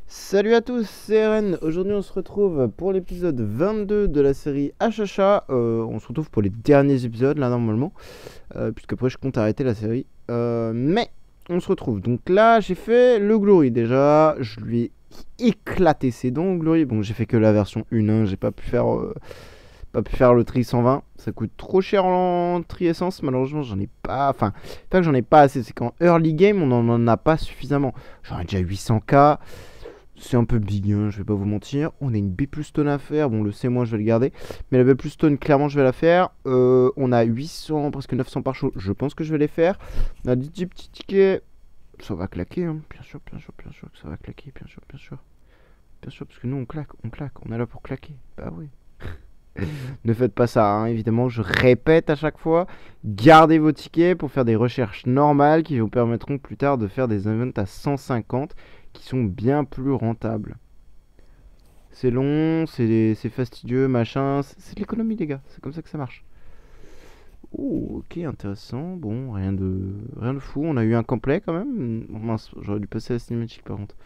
Salut à tous, c'est Ren. Aujourd'hui on se retrouve pour l'épisode 22 de la série HHA. On se retrouve pour les derniers épisodes là normalement, puisque après je compte arrêter la série. Mais on se retrouve. Donc là j'ai fait le Glory déjà, je lui ai éclaté ses dents au Glory. Bon, j'ai fait que la version 1, hein. J'ai pas pu faire le tri 120. Ça coûte trop cher en tri essence, malheureusement j'en ai pas. Enfin, pas que j'en ai pas assez, c'est qu'en early game on en a pas suffisamment. J'en ai déjà 800k. C'est un peu big, hein, je vais pas vous mentir. On a une B plus stone à faire. Bon, le C-, je vais le garder. Mais la B plus stone, clairement, je vais la faire. On a 800, presque 900 par show. Je pense que je vais les faire. On a 10 petits tickets. Ça va claquer, hein. Bien sûr, bien sûr, bien sûr que ça va claquer. Bien sûr, bien sûr. Bien sûr, parce que nous, on claque, on claque. On est là pour claquer. Bah oui. Ne faites pas ça, hein, évidemment. Je répète à chaque fois. Gardez vos tickets pour faire des recherches normales qui vous permettront plus tard de faire des events à 150 qui sont bien plus rentables. C'est long, c'est fastidieux, machin. C'est de l'économie, les gars. C'est comme ça que ça marche. Oh, ok, intéressant. Bon, rien de fou. On a eu un complet quand même. Oh, mince, j'aurais dû passer à la cinématique par contre.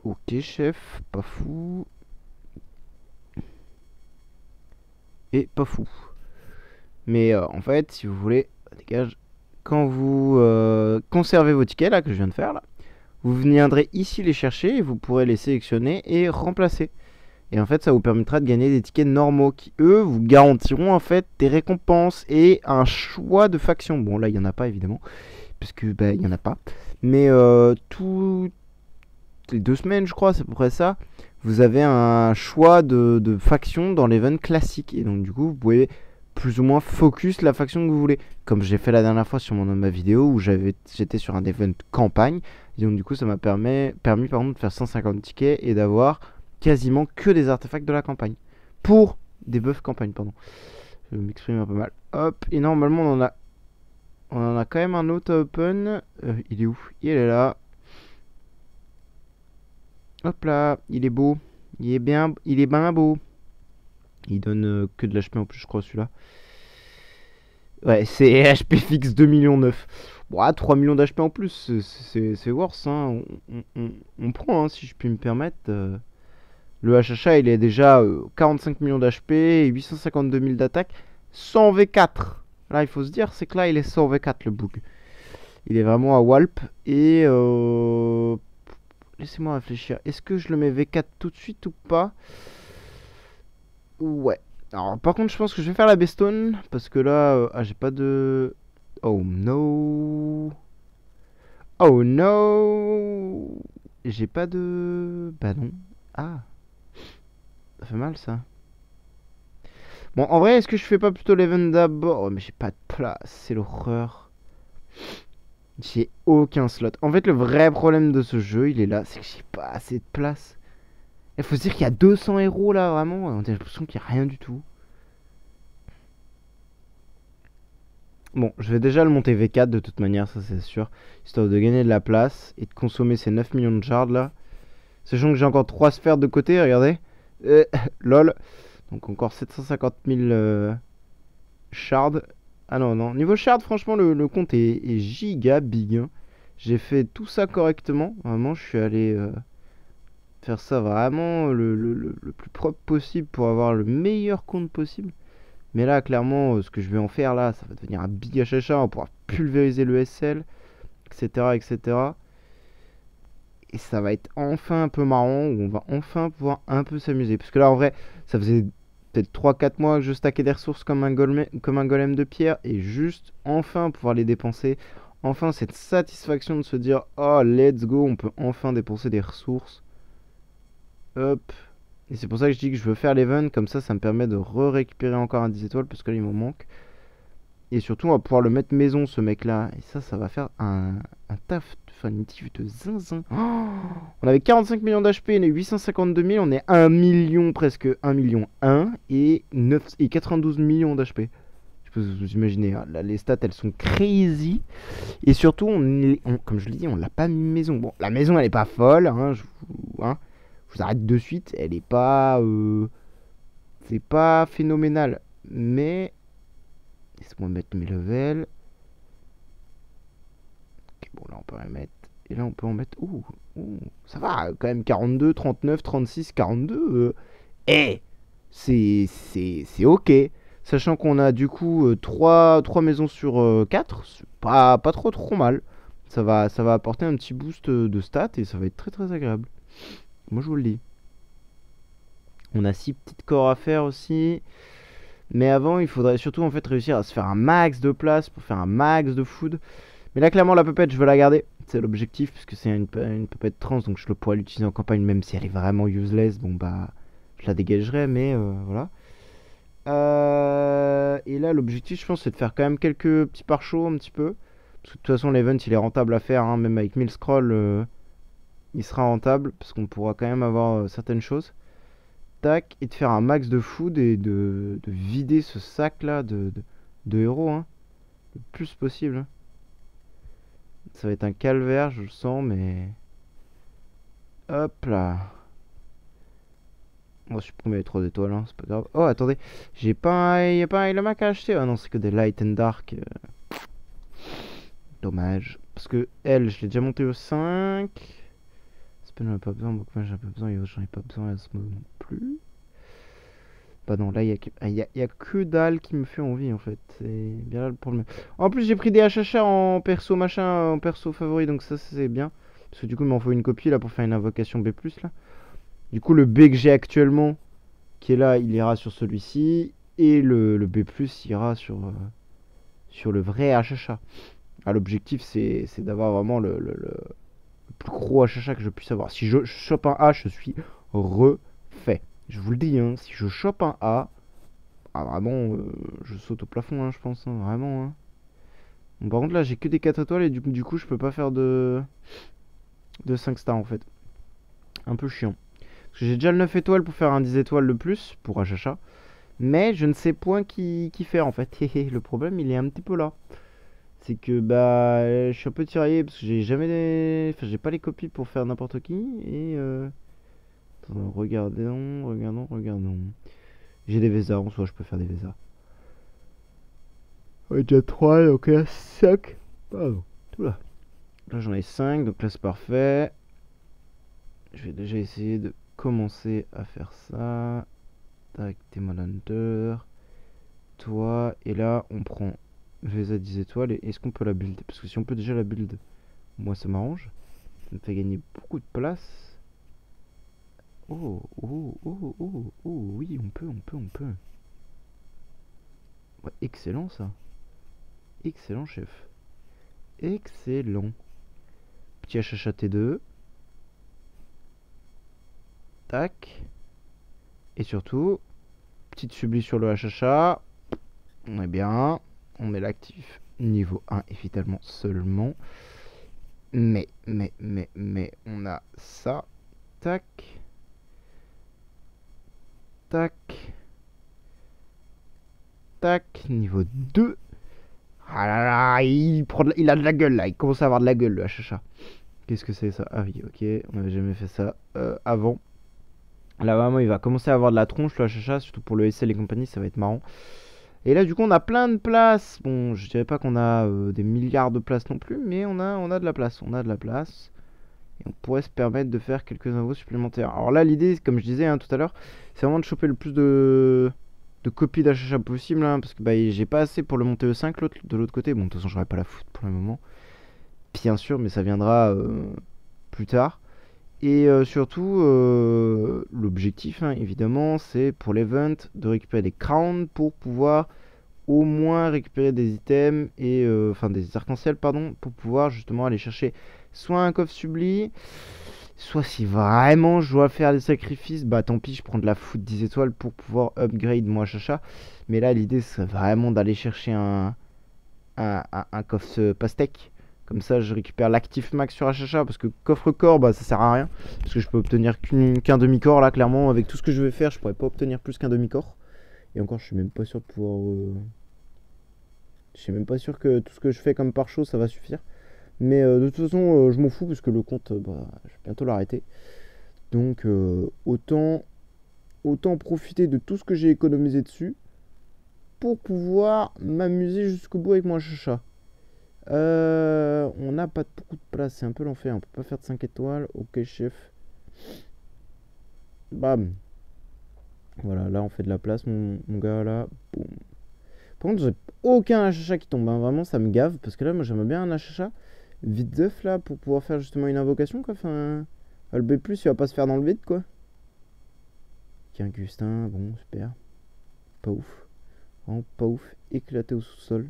Ok, chef, pas fou. Et pas fou. Mais en fait, si vous voulez, dégage. Quand vous conservez vos tickets là que je viens de faire là, vous viendrez ici les chercher et vous pourrez les sélectionner et remplacer. Et en fait, ça vous permettra de gagner des tickets normaux qui, eux, vous garantiront en fait des récompenses et un choix de factions. Bon, là, il n'y en a pas évidemment, puisque bah, il n'y en a pas. Mais toutes les 2 semaines, je crois, c'est à peu près ça. Vous avez un choix de factions dans l'event classique. Et donc, du coup, vous pouvez plus ou moins focus la faction que vous voulez. Comme j'ai fait la dernière fois sur ma vidéo où j'étais sur un event campagne. Et donc, du coup, ça m'a permis pardon, de faire 150 tickets et d'avoir quasiment que des artefacts de la campagne. Pour des buffs campagne, pardon. Je m'exprime un peu mal. Hop, et normalement, on en a quand même un autre open. Il est où? Il est là. Hop là, il est beau. Il est bien beau. Il donne que de l'HP en plus, je crois, celui-là. Ouais, c'est HP fixe 2 millions 9. Bon, 3 millions d'HP en plus, c'est worse, hein. On prend, hein, si je puis me permettre. Le HHA, il est déjà 45 millions d'HP et 852 000 d'attaque. 100 V4. Là, il faut se dire, c'est que là, il est 100 V4, le bug. Il est vraiment à Walp. Et laissez-moi réfléchir. Est-ce que je le mets V4 tout de suite ou pas? Ouais. Alors, par contre, je pense que je vais faire la bestone. Parce que là, j'ai pas de. Oh no. Oh no. J'ai pas de. Bah non. Ah, ça fait mal ça. Bon, en vrai, est-ce que je fais pas plutôt l'event d'abord? Oh, mais j'ai pas de place, c'est l'horreur. J'ai aucun slot. En fait, le vrai problème de ce jeu, il est là, c'est que j'ai pas assez de place. Il faut se dire qu'il y a 200 héros là, vraiment. On a l'impression qu'il n'y a rien du tout. Bon, je vais déjà le monter V4 de toute manière, ça c'est sûr. Histoire de gagner de la place et de consommer ces 9 millions de shards là. Sachant que j'ai encore 3 sphères de côté, regardez. Lol. Donc encore 750 000 shards. Ah non, non. Niveau shard, franchement, le compte est giga big, hein. J'ai fait tout ça correctement. Vraiment, je suis allé faire ça vraiment le plus propre possible pour avoir le meilleur compte possible. Mais là, clairement, ce que je vais en faire là, ça va devenir un big HHA. On va pouvoir pulvériser le SL, etc., etc. Et ça va être enfin un peu marrant, où on va enfin pouvoir un peu s'amuser. Parce que là, en vrai, ça faisait peut-être 3 4 mois que je stackais des ressources comme un golem de pierre. Et juste enfin pouvoir les dépenser. Enfin, cette satisfaction de se dire, oh, let's go, on peut enfin dépenser des ressources. Hop. Et c'est pour ça que je dis que je veux faire l'event. Comme ça me permet de récupérer encore un 10 étoiles. Parce que là, il m'en manque. Et surtout, on va pouvoir le mettre maison, ce mec-là. Et ça va faire un taf définitif de zinzin. Oh, on avait 45 millions d'HP, on est 852 000, on est 1 million, presque 1 million 1 et 92 millions d'HP. Je peux vous imaginer, hein, là, les stats, elles sont crazy. Et surtout, comme je l'ai dit, on l'a pas mis maison. Bon, la maison, elle est pas folle, hein, je vous arrête de suite. Elle est pas... c'est pas phénoménal. Mais... laisse-moi mettre mes levels. Ok, bon, là, on peut les mettre. Et là, on peut en mettre... Ouh, ouh, ça va, quand même 42, 39, 36, 42. Eh, c'est ok. Sachant qu'on a du coup 3 maisons sur 4, c'est pas trop mal. Ça va apporter un petit boost de stats et ça va être très agréable. Moi je vous le dis. On a 6 petites corps à faire aussi. Mais avant, il faudrait surtout en fait réussir à se faire un max de place pour faire un max de food. Mais là, clairement, la puppet, je veux la garder. C'est l'objectif, parce que c'est une puppet trans, donc je le pourrais l'utiliser en campagne, même si elle est vraiment useless. Bon, bah, je la dégagerai, mais voilà. Et là, l'objectif, je pense, c'est de faire quand même quelques petits pare-chauds, un petit peu. Parce que de toute façon, l'event, il est rentable à faire, hein, même avec 1000 scrolls, il sera rentable, parce qu'on pourra quand même avoir certaines choses. Tac, et de faire un max de food et de vider ce sac-là de héros, hein, le plus possible. Ça va être un calvaire, je le sens, mais... Hop là. On va supprimer les 3 étoiles, hein, c'est pas grave. Oh, attendez, j'ai pas y a pas un Ilamac à acheter. Ah non, c'est que des light and dark. Dommage. Parce que elle, je l'ai déjà monté au 5. Spell, j'en ai pas besoin. Donc moi, j'ai pas besoin. Et j'en ai pas besoin à ce moment non plus. Bah non, là, y a que dalle qui me fait envie, en fait. C'est bien là le problème. En plus, j'ai pris des HHR en perso machin, en perso favori. Donc ça, c'est bien. Parce que du coup, il m'en faut une copie, là, pour faire une invocation B+, là. Du coup, le B que j'ai actuellement, qui est là, il ira sur celui-ci. Et le B+, ira sur le vrai HHA. Ah, l'objectif, c'est d'avoir vraiment le plus gros HHA que je puisse avoir. Si je chope un A, je suis refait. Je vous le dis, hein, si je chope un A, ah, vraiment, je saute au plafond, hein, je pense, hein, vraiment. Hein. Bon, par contre, là, j'ai que des 4 étoiles et du coup, je peux pas faire de 5 stars en fait. Un peu chiant. Parce que j'ai déjà le 9 étoiles pour faire un 10 étoiles de plus pour HHA. Mais je ne sais point qui faire en fait. Le problème, il est un petit peu là. C'est que bah, je suis un peu tiraillé parce que j'ai jamais enfin, j'ai pas les copies pour faire n'importe qui. Et attends, regardons. J'ai des Vésas, en soi, je peux faire des Vésas. Ouais, déjà 3, donc là 5. Pardon. Tout là. Là, j'en ai 5, donc là, c'est parfait. Je vais déjà essayer de commencer à faire ça. Tac, Demon Hunter. Toi, et là, on prend Vesa 10 étoiles. Et est-ce qu'on peut la build? Parce que si on peut déjà la build, moi, ça m'arrange. Ça me fait gagner beaucoup de place. Oh, oui, on peut. Ouais, excellent, ça. Excellent, chef. Excellent. Petit HHA T2. Tac. Et surtout, petite sublie sur le HHA. On est bien. On met l'actif niveau 1, évidemment, seulement. Mais, on a ça. Tac. Tac. Tac. Niveau 2. Ah là là, il a de la gueule là. Il commence à avoir de la gueule le HHA. Qu'est-ce que c'est ça? Ah oui, ok. On n'avait jamais fait ça avant. Là vraiment il va commencer à avoir de la tronche le HHA, surtout pour le SL et compagnie, ça va être marrant. Et là du coup on a plein de places. Bon, je dirais pas qu'on a des milliards de places non plus, mais on a de la place. On a de la place. Et on pourrait se permettre de faire quelques invos supplémentaires. Alors là l'idée, comme je disais hein, tout à l'heure, c'est vraiment de choper le plus de copies d'HHA possible. Hein, parce que bah, j'ai pas assez pour le monter E5 de l'autre côté. Bon, de toute façon j'aurais pas la foot pour le moment. Bien sûr, mais ça viendra plus tard. Et surtout, l'objectif, hein, évidemment, c'est pour l'event de récupérer des crowns pour pouvoir au moins récupérer des items et enfin des arcs-en-ciel, pardon, pour pouvoir justement aller chercher soit un coffre subli, soit si vraiment je dois faire des sacrifices, bah tant pis, je prends de la foot 10 étoiles pour pouvoir upgrade mon chacha. Mais là, l'idée, c'est vraiment d'aller chercher un coffre pastèque. Comme ça, je récupère l'actif max sur HHA parce que coffre corps, bah ça sert à rien. Parce que je peux obtenir qu'un demi-corps là, clairement. Avec tout ce que je vais faire, je pourrais pas obtenir plus qu'un demi-corps. Et encore, je suis même pas sûr de pouvoir. Je suis même pas sûr que tout ce que je fais comme par chose, ça va suffire. Mais de toute façon, je m'en fous parce que le compte, bah, je vais bientôt l'arrêter. Donc, autant profiter de tout ce que j'ai économisé dessus pour pouvoir m'amuser jusqu'au bout avec mon HHA. On n'a pas beaucoup de place, c'est un peu l'enfer. On peut pas faire de 5 étoiles. Ok, chef. Bam. Voilà, là on fait de la place, mon gars, là. Boum. Par contre, j'ai aucun HHA qui tombe, hein. Vraiment, ça me gave. Parce que là, moi, j'aimerais bien un HHA vite d'œuf, là, pour pouvoir faire justement une invocation, quoi. Enfin, le B+, il va pas se faire dans le vide, quoi. Ok, un Gustin, bon, super. Pas ouf. Vraiment pas ouf. Éclaté au sous-sol.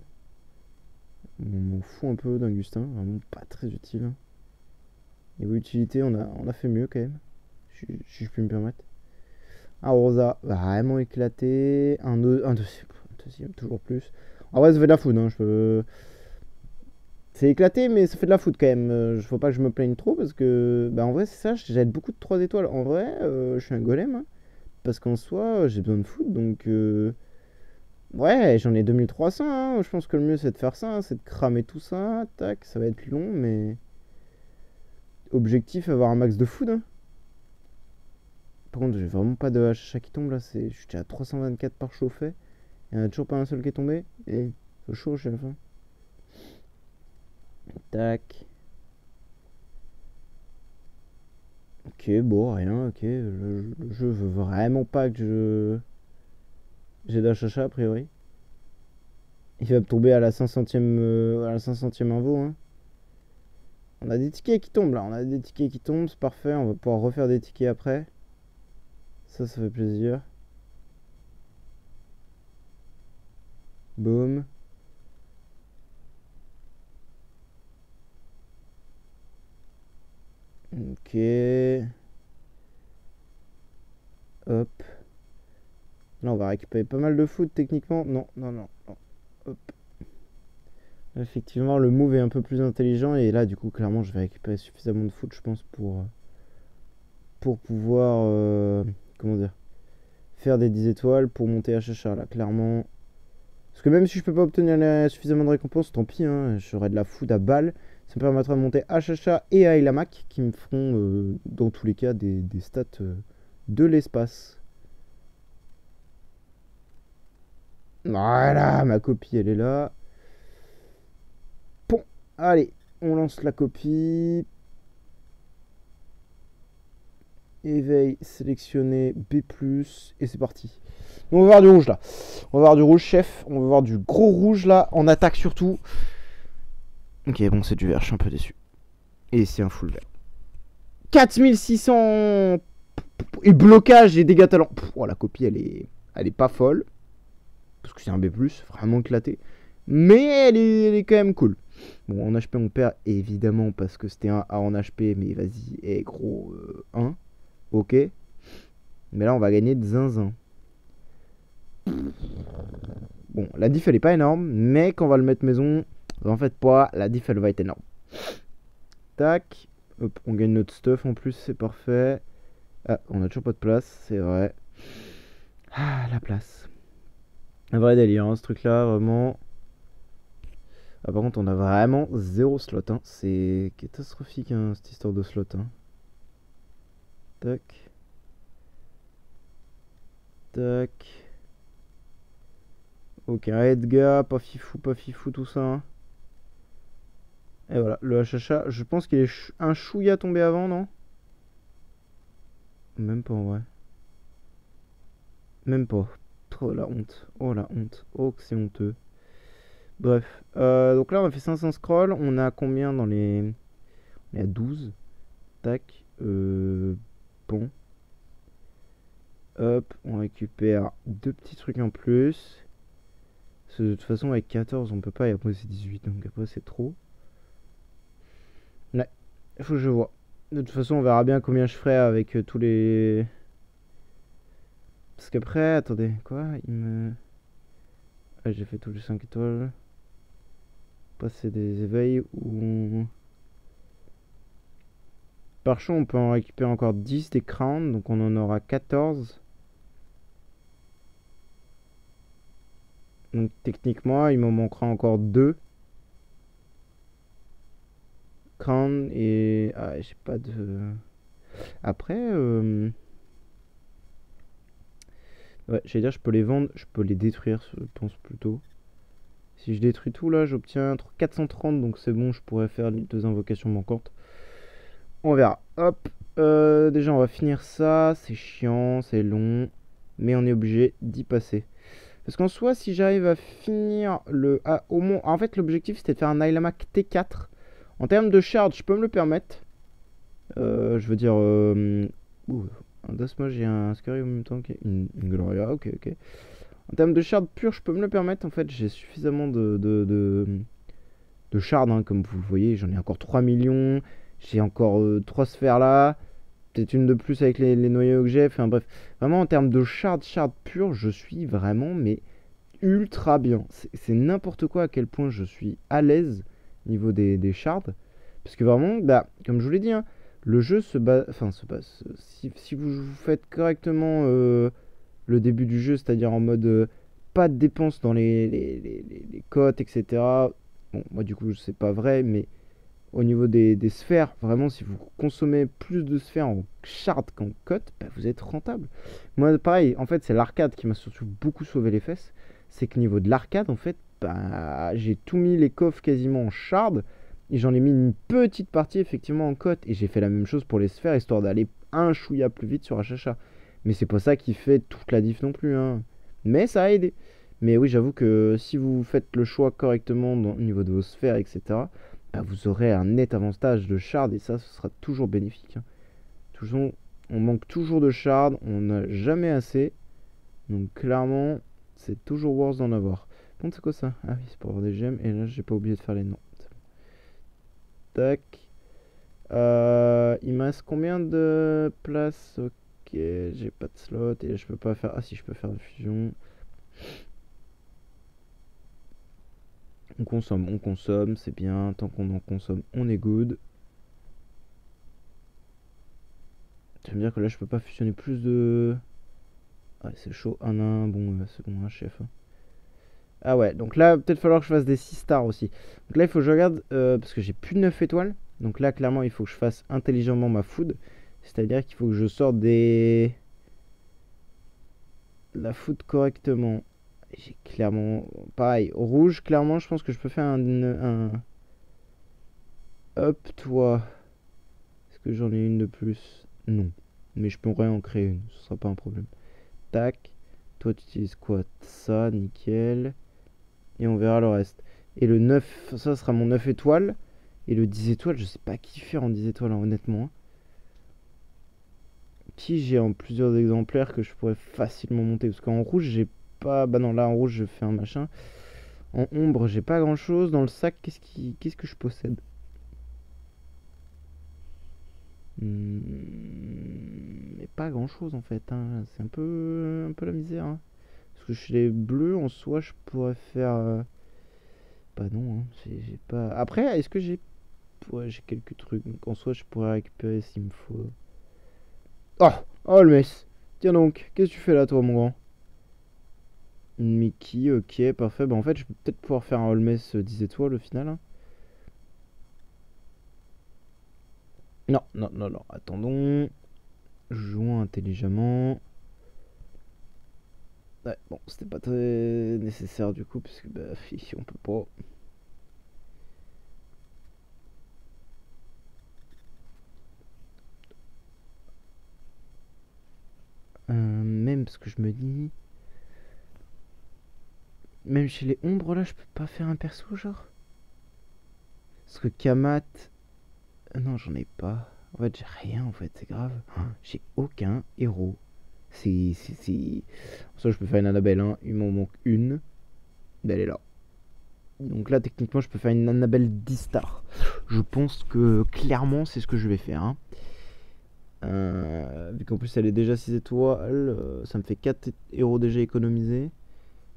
On m'en fout un peu d'Augustin, vraiment pas très utile, hein. Niveau utilité, on a fait mieux quand même, si je puis me permettre. Un Rosa, vraiment éclaté. Un deuxième, toujours plus. En vrai, ça fait de la foudre, hein, c'est éclaté, mais ça fait de la foudre quand même. Faut pas que je me plaigne trop parce que, bah, en vrai, c'est ça, j'aide beaucoup de 3 étoiles. En vrai, je suis un golem, hein, parce qu'en soi, j'ai besoin de foudre, donc. Ouais, j'en ai 2300, hein. Je pense que le mieux c'est de faire ça, hein, c'est de cramer tout ça. Tac, ça va être long, mais. Objectif, avoir un max de food, hein. Par contre, j'ai vraiment pas de HHA qui tombe là. Je suis déjà à 324 par chauffet. Il y en a toujours pas un seul qui est tombé. Et c'est chaud, chef, hein. Tac. Ok, bon, rien, ok. Je veux vraiment pas que j'ai d'HHA a priori. Il va me tomber à la 500ème, à la 500ème invo, hein. On a des tickets qui tombent là. On a des tickets qui tombent, c'est parfait. On va pouvoir refaire des tickets après. Ça fait plaisir. Boum. Ok. Hop. Là, on va récupérer pas mal de foot techniquement. Non, non, non, non. Hop. Effectivement, le move est un peu plus intelligent. Et là, du coup, clairement, je vais récupérer suffisamment de foot, je pense, pour pouvoir. Comment dire, faire des 10 étoiles pour monter HHA. Là, clairement. Parce que même si je peux pas obtenir suffisamment de récompenses, tant pis, hein, j'aurai de la food à balle. Ça me permettra de monter HHA et Ailamak qui me feront, dans tous les cas, des stats de l'espace. Voilà, ma copie, elle est là. Bon, allez, on lance la copie. Éveil, sélectionné, B+, et c'est parti. On va voir du rouge là. On va voir du rouge, chef. On va voir du gros rouge là, en attaque surtout. Ok, bon, c'est du vert, je suis un peu déçu. Et c'est un full vert. 4600 et blocage et dégâts talent. Oh, la copie, elle est pas folle. Parce que c'est un B+, vraiment éclaté. Mais elle est quand même cool. Bon, en HP, on perd évidemment parce que c'était un A en HP. Mais vas-y, gros, 1. Ok. Mais là, on va gagner de zinzin. Bon, la diff, elle est pas énorme. Mais quand on va le mettre maison, en fait, pas, la diff, elle va être énorme. Tac. Hop, on gagne notre stuff en plus, c'est parfait. Ah, on a toujours pas de place, c'est vrai. Ah, la place. Un vrai délire, hein, ce truc-là, vraiment. Ah, par contre, on a vraiment 0 slot, hein. C'est catastrophique, hein, cette histoire de slot, hein. Tac. Tac. Ok, Edgar, pas fifou, tout ça, hein. Et voilà, le HHA, je pense qu'il est un chouïa tombé avant, non? Même pas, ouais. Même pas. Oh la honte. Oh la honte. Oh que c'est honteux. Bref. Donc là on a fait 500 scrolls. On a combien dans les... On est à 12. Tac. Bon. Hop. On récupère 2 petits trucs en plus. Parce que de toute façon avec 14 on peut pas. Et après c'est 18. Donc après c'est trop. Ouais. Il faut que je vois. De toute façon on verra bien combien je ferai avec tous les... Parce qu'après... Attendez. Quoi il me... Ah, j'ai fait tous les 5 étoiles. Passer des éveils où par champ on peut en récupérer encore 10 des crowns, donc on en aura 14. Donc techniquement il m'en manquera encore 2 crowns et... Ah, j'ai pas de... Après ouais, j'allais dire je peux les vendre, je peux les détruire je pense plutôt. Si je détruis tout là, j'obtiens 430, donc c'est bon, je pourrais faire les 2 invocations manquantes. On verra. Hop. Déjà, on va finir ça. C'est chiant, c'est long. Mais on est obligé d'y passer. Parce qu'en soi, si j'arrive à finir le... au moins... En fait, l'objectif, c'était de faire un Islamak T4. En termes de shard, je peux me le permettre. Je veux dire... un Dasmage et un Scurry en même temps. Une Gloria, ok, ok. En termes de shard pur, je peux me le permettre. En fait, j'ai suffisamment de shard, hein, comme vous le voyez. J'en ai encore 3 millions. J'ai encore 3 sphères là. Peut-être une de plus avec les noyaux que j'ai. Enfin bref, vraiment en termes de shard pur, je suis vraiment mais ultra bien. C'est n'importe quoi à quel point je suis à l'aise niveau des shards. Parce que vraiment, bah, comme je vous l'ai dit, hein, le jeu se base. Enfin, se base. Si vous faites correctement le début du jeu, c'est-à-dire en mode pas de dépenses dans les cotes, etc. Bon, moi du coup, c'est pas vrai, mais au niveau des sphères, vraiment, si vous consommez plus de sphères en shard qu'en cote, bah, vous êtes rentable. Moi, pareil, en fait, c'est l'arcade qui m'a surtout beaucoup sauvé les fesses. C'est que niveau de l'arcade, en fait, bah, j'ai tout mis les coffres quasiment en shard. Et j'en ai mis une petite partie effectivement en cote. Et j'ai fait la même chose pour les sphères, histoire d'aller un chouïa plus vite sur HHA. Mais c'est pas ça qui fait toute la diff non plus, hein. Mais ça a aidé. Mais oui, j'avoue que si vous faites le choix correctement au niveau de vos sphères, etc., bah, vous aurez un net avantage de shard et ça, ce sera toujours bénéfique, hein. Toujours, on manque toujours de shard, on n'a jamais assez. Donc clairement, c'est toujours worth d'en avoir. Bon, c'est quoi ça? Ah oui, c'est pour avoir des gemmes. Et là, j'ai pas oublié de faire les noms. Tac. Il me reste combien de places? Ok, j'ai pas de slot. Et là, je peux pas faire... Ah si, je peux faire de fusion. On consomme, c'est bien. Tant qu'on en consomme, on est good. Tu vas me dire que là, je peux pas fusionner plus de... Ouais, c'est chaud. 1-1, bon, c'est bon, un chef. Ah ouais, donc là, peut-être falloir que je fasse des 6 stars aussi. Donc là, il faut que je regarde, parce que j'ai plus de 9 étoiles. Donc là, clairement, il faut que je fasse intelligemment ma food. C'est-à-dire qu'il faut que je sorte la food correctement. J'ai clairement... Pareil, rouge, clairement, je pense que je peux faire Hop, toi. Est-ce que j'en ai une de plus? Non. Mais je pourrais en créer une, ce sera pas un problème. Tac. Toi, tu utilises quoi? Ça, nickel. Et on verra le reste. Et le 9, ça sera mon 9 étoiles. Et le 10 étoiles, je sais pas qui faire en 10 étoiles, hein, honnêtement. Qui j'ai en plusieurs exemplaires que je pourrais facilement monter. Parce qu'en rouge, j'ai pas... Bah non, là, en rouge, je fais un machin. En ombre, j'ai pas grand-chose. Dans le sac, qu'est-ce que je possède? Mais pas grand-chose, en fait, hein. C'est un peu la misère, hein. Parce que chez les bleus, en soi, je pourrais faire... Bah non, hein, j'ai pas... Après, est-ce que j'ai... Ouais, j'ai quelques trucs. Donc en soi, je pourrais récupérer s'il me faut. Oh! Oh, le mess! Tiens donc, qu'est-ce que tu fais là, toi, mon grand? Une Mickey, ok, parfait. Bah en fait, je peux peut-être pouvoir faire un Holmes 10 étoiles au final, hein. Non, non, non, non. Attendons. Jouons intelligemment. Ouais, bon, c'était pas très nécessaire du coup, parce que bah, ici on peut pas. Même parce que je me dis. Même chez les ombres là, je peux pas faire un perso, genre. Parce que Kamat. Non, j'en ai pas. En fait, j'ai rien en fait, c'est grave. J'ai aucun héros. C'est. Ça, je peux faire une Annabelle, hein. Il m'en manque une. Ben, elle est là. Donc là, techniquement, je peux faire une Annabelle 10 stars. Je pense que clairement, c'est ce que je vais faire, hein. Vu qu'en plus, elle est déjà 6 étoiles, ça me fait 4 héros déjà économisés.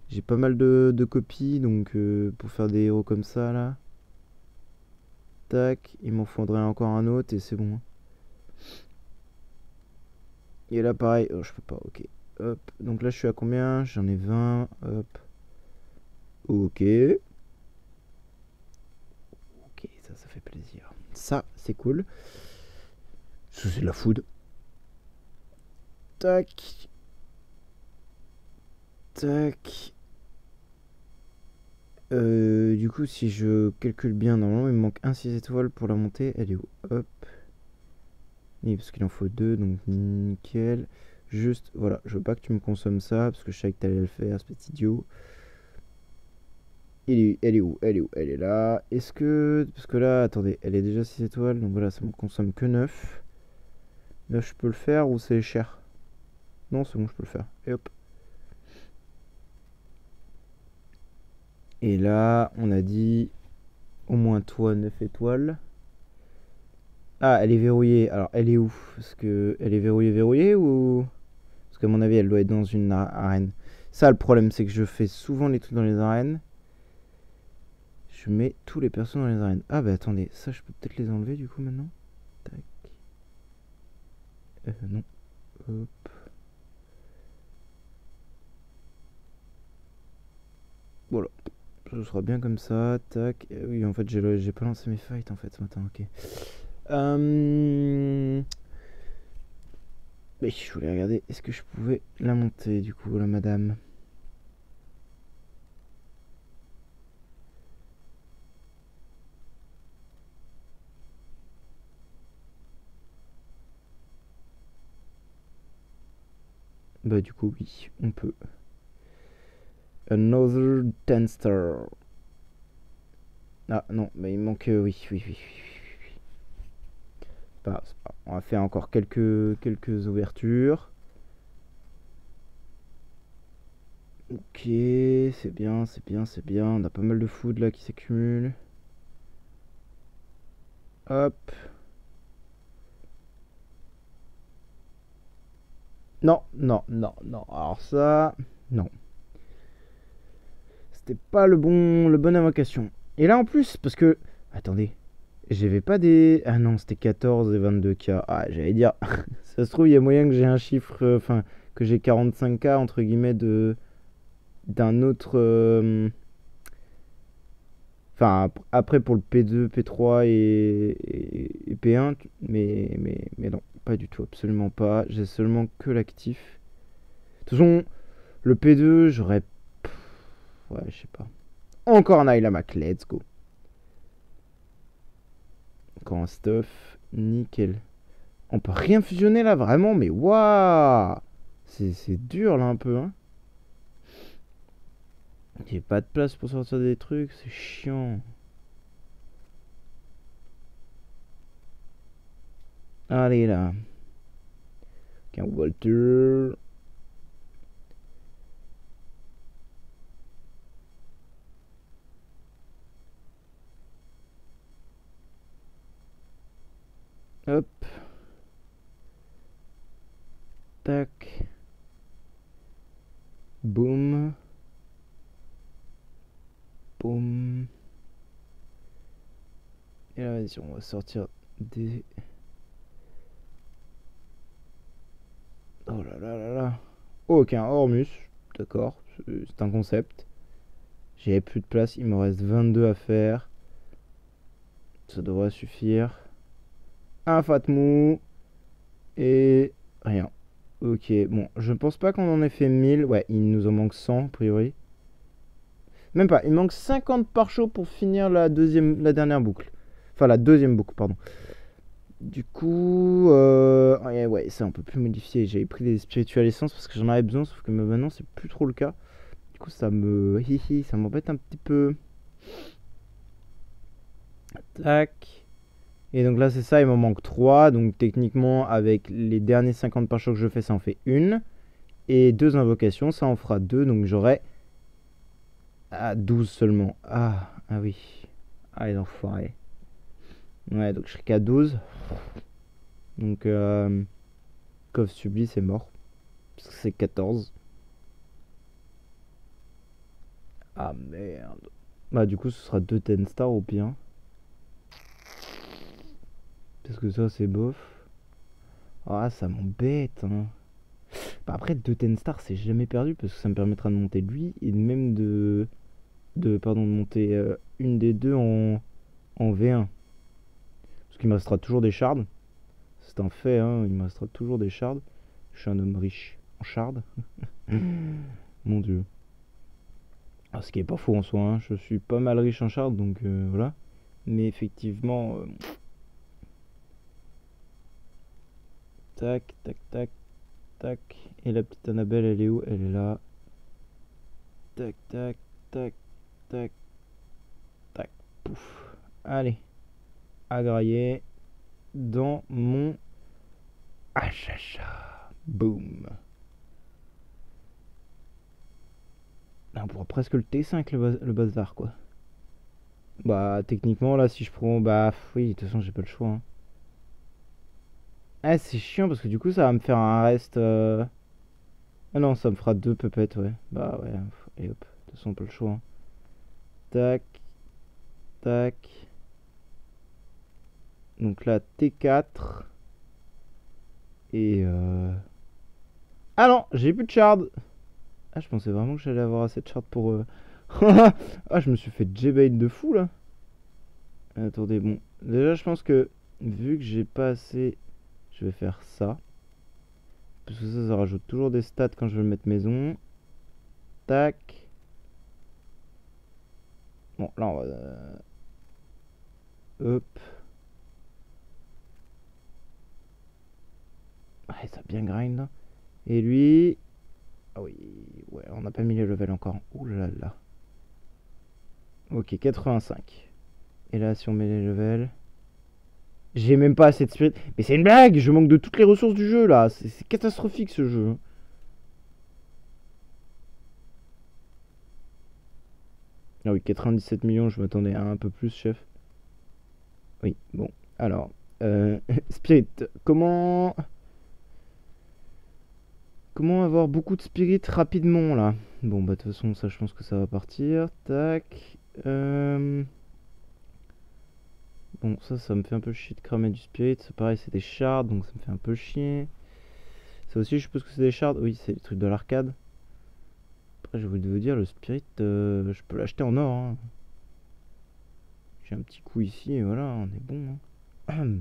J'ai pas mal de copies, donc pour faire des héros comme ça, là. Tac, il m'en faudrait encore un autre et c'est bon. Et là, pareil, oh, je peux pas, ok. Hop, donc là, je suis à combien? J'en ai 20, hop. Ok. Ok, ça fait plaisir. Ça, c'est cool. Ça, c'est de la food. Tac. Tac. Du coup, si je calcule bien, normalement, il me manque un 6 étoiles pour la montée. Elle est où? Hop. Oui, parce qu'il en faut 2, donc nickel. Juste, voilà, je veux pas que tu me consommes ça, parce que je savais que t'allais le faire, ce petit idiot. Elle est où? Elle est où? Elle est là. Est-ce que... Parce que là, attendez, elle est déjà 6 étoiles, donc voilà, ça me consomme que 9. Là, je peux le faire ou c'est cher? Non, c'est bon, je peux le faire. Et hop. Et là, on a dit au moins toi 9 étoiles. Ah, elle est verrouillée. Alors, elle est où? Parce que elle est verrouillée ou... Parce qu'à mon avis, elle doit être dans une arène. Ça, le problème, c'est que je fais souvent les trucs dans les arènes. Je mets tous les persos dans les arènes. Ah, bah attendez, ça, je peux peut-être les enlever du coup maintenant. Tac. Non. Hop. Voilà. Ce sera bien comme ça. Tac. Oui, en fait, j'ai pas lancé mes fights en fait ce matin. Ok. Mais je voulais regarder, est-ce que je pouvais la monter du coup, la madame? Bah du coup oui, on peut. Another 10 star. Ah non, mais il manque... oui. C'est pas grave. On va faire encore quelques ouvertures. Ok, c'est bien, c'est bien, c'est bien. On a pas mal de food là qui s'accumule. Hop. Non, non, non, non. Alors ça, non. C'était pas le bon invocation. Et là en plus, parce que... Attendez. J'avais pas des... Ah non, c'était 14 et 22K. Ah, j'allais dire... Ça se trouve, il y a moyen que j'ai un chiffre... Enfin, que j'ai 45K, entre guillemets, de... D'un autre... Enfin, après pour le P2, P3 et P1, mais non, pas du tout, absolument pas. J'ai seulement que l'actif. De toute façon, le P2, j'aurais... Ouais, je sais pas. Encore un Mac, let's go. Encore un stuff, nickel. On peut rien fusionner là, vraiment, mais waouh! C'est dur là un peu, hein. J'ai pas de place pour sortir des trucs, c'est chiant. Allez là. Qu'un Walter. Hop. Tac. Boum. Boum. Et là, vas-y, on va sortir des... Oh là là là là. Aucun Hormus. D'accord, c'est un concept. J'avais plus de place, il me reste 22 à faire. Ça devrait suffire. Un Fatmou. Et rien. Ok, bon, je pense pas qu'on en ait fait 1000. Ouais, il nous en manque 100 a priori. Même pas, il manque 50 par show pour finir la dernière boucle. Enfin, la deuxième boucle, pardon. Du coup, ouais, ça on peut plus modifier. J'avais pris des spiritual essences parce que j'en avais besoin, sauf que maintenant c'est plus trop le cas. Du coup, ça m'embête un petit peu. Tac. Et donc là, c'est ça, il m'en manque 3. Donc techniquement, avec les derniers 50 par show que je fais, ça en fait une. Et 2 invocations, ça en fera 2. Donc j'aurai 12 seulement. Ah oui. Ah, les enfoirés. Ouais, donc je serai qu'à 12. Donc, Coff Subli, c'est mort. Parce que c'est 14. Ah merde. Bah, du coup, ce sera 2 10 stars au pire. Parce que ça, c'est bof. Ah, ça m'embête, hein. Bah, après, 2 10 stars, c'est jamais perdu. Parce que ça me permettra de monter lui. Et même de monter une des deux en V1. Parce qu'il me restera toujours des shards. C'est un fait, hein. Il me restera toujours des shards. Je suis un homme riche en shards. Mon dieu. Alors, ce qui est pas faux en soi, hein. Je suis pas mal riche en shard, donc voilà. Mais effectivement, tac, tac, tac, tac. Et la petite Annabelle, elle est où? Elle est là. Tac, tac, tac, tac, tac. Pouf. Allez, à grailler dans mon achacha. Boum. Là, on pourra presque le T5, le bazar, quoi. Bah, techniquement, là, si je prends... Bah, oui, de toute façon, j'ai pas le choix, hein. Ah, c'est chiant, parce que du coup, ça va me faire un reste... Ah non, ça me fera 2 puppets, ouais. Bah, ouais. Et hop. De toute façon, pas le choix, hein. Tac. Tac. Donc là, T4. Et ah non, j'ai plus de shard. Ah, je pensais vraiment que j'allais avoir assez de shard pour... Ah, je me suis fait J-bait de fou, là. Attendez, bon. Déjà, je pense que, vu que j'ai pas assez... Je vais faire ça. Parce que ça rajoute toujours des stats quand je veux mettre maison. Tac. Bon, là, on va... Hop. Ah, ça a bien grind, là. Et lui... Ah oui, ouais, on n'a pas mis les levels encore. Ouh là là. Ok, 85. Et là, si on met les levels... J'ai même pas assez de spirit. Mais c'est une blague, je manque de toutes les ressources du jeu, là. C'est catastrophique, ce jeu. Ah oui, 97 millions, je m'attendais à un peu plus, chef. Oui, bon. Alors, Spirit, comment... Comment avoir beaucoup de Spirit rapidement, là? Bon, bah, de toute façon, ça, je pense que ça va partir. Tac. Bon, ça me fait un peu chier de cramer du Spirit. C'est pareil, c'est des shards, donc ça me fait un peu chier. Ça aussi, je suppose que c'est des shards. Oui, c'est les trucs de l'arcade. Après, je voulais vous dire, le Spirit, je peux l'acheter en or, hein. J'ai un petit coup ici, et voilà, on est bon, hein.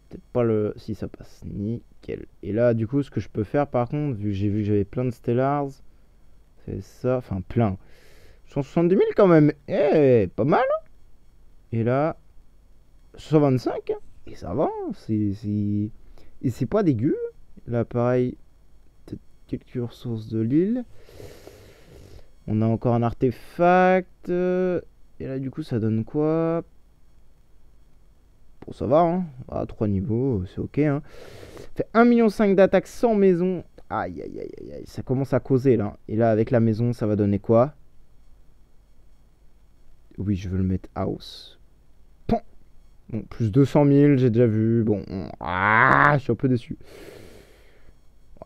Peut-être pas le... Si, ça passe. Nickel. Et là, du coup, ce que je peux faire, par contre, vu que j'ai vu que j'avais plein de Stellars, c'est ça. Enfin, plein. 170 000 quand même. Eh, pas mal, hein. Et là, 125. Hein. Et ça va. Et c'est pas dégueu. Là, pareil, peut-être quelques ressources de l'île. On a encore un artefact. Et là, du coup, ça donne quoi? Bon, ça va, hein. À 3 niveaux, c'est ok, hein. Fait 1,5 million d'attaque sans maison. Aïe, aïe, aïe, aïe, aïe. Ça commence à causer, là. Et là, avec la maison, ça va donner quoi? Oui, je veux le mettre house. Pon. Bon, plus 200 000, j'ai déjà vu. Bon, je suis un peu déçu.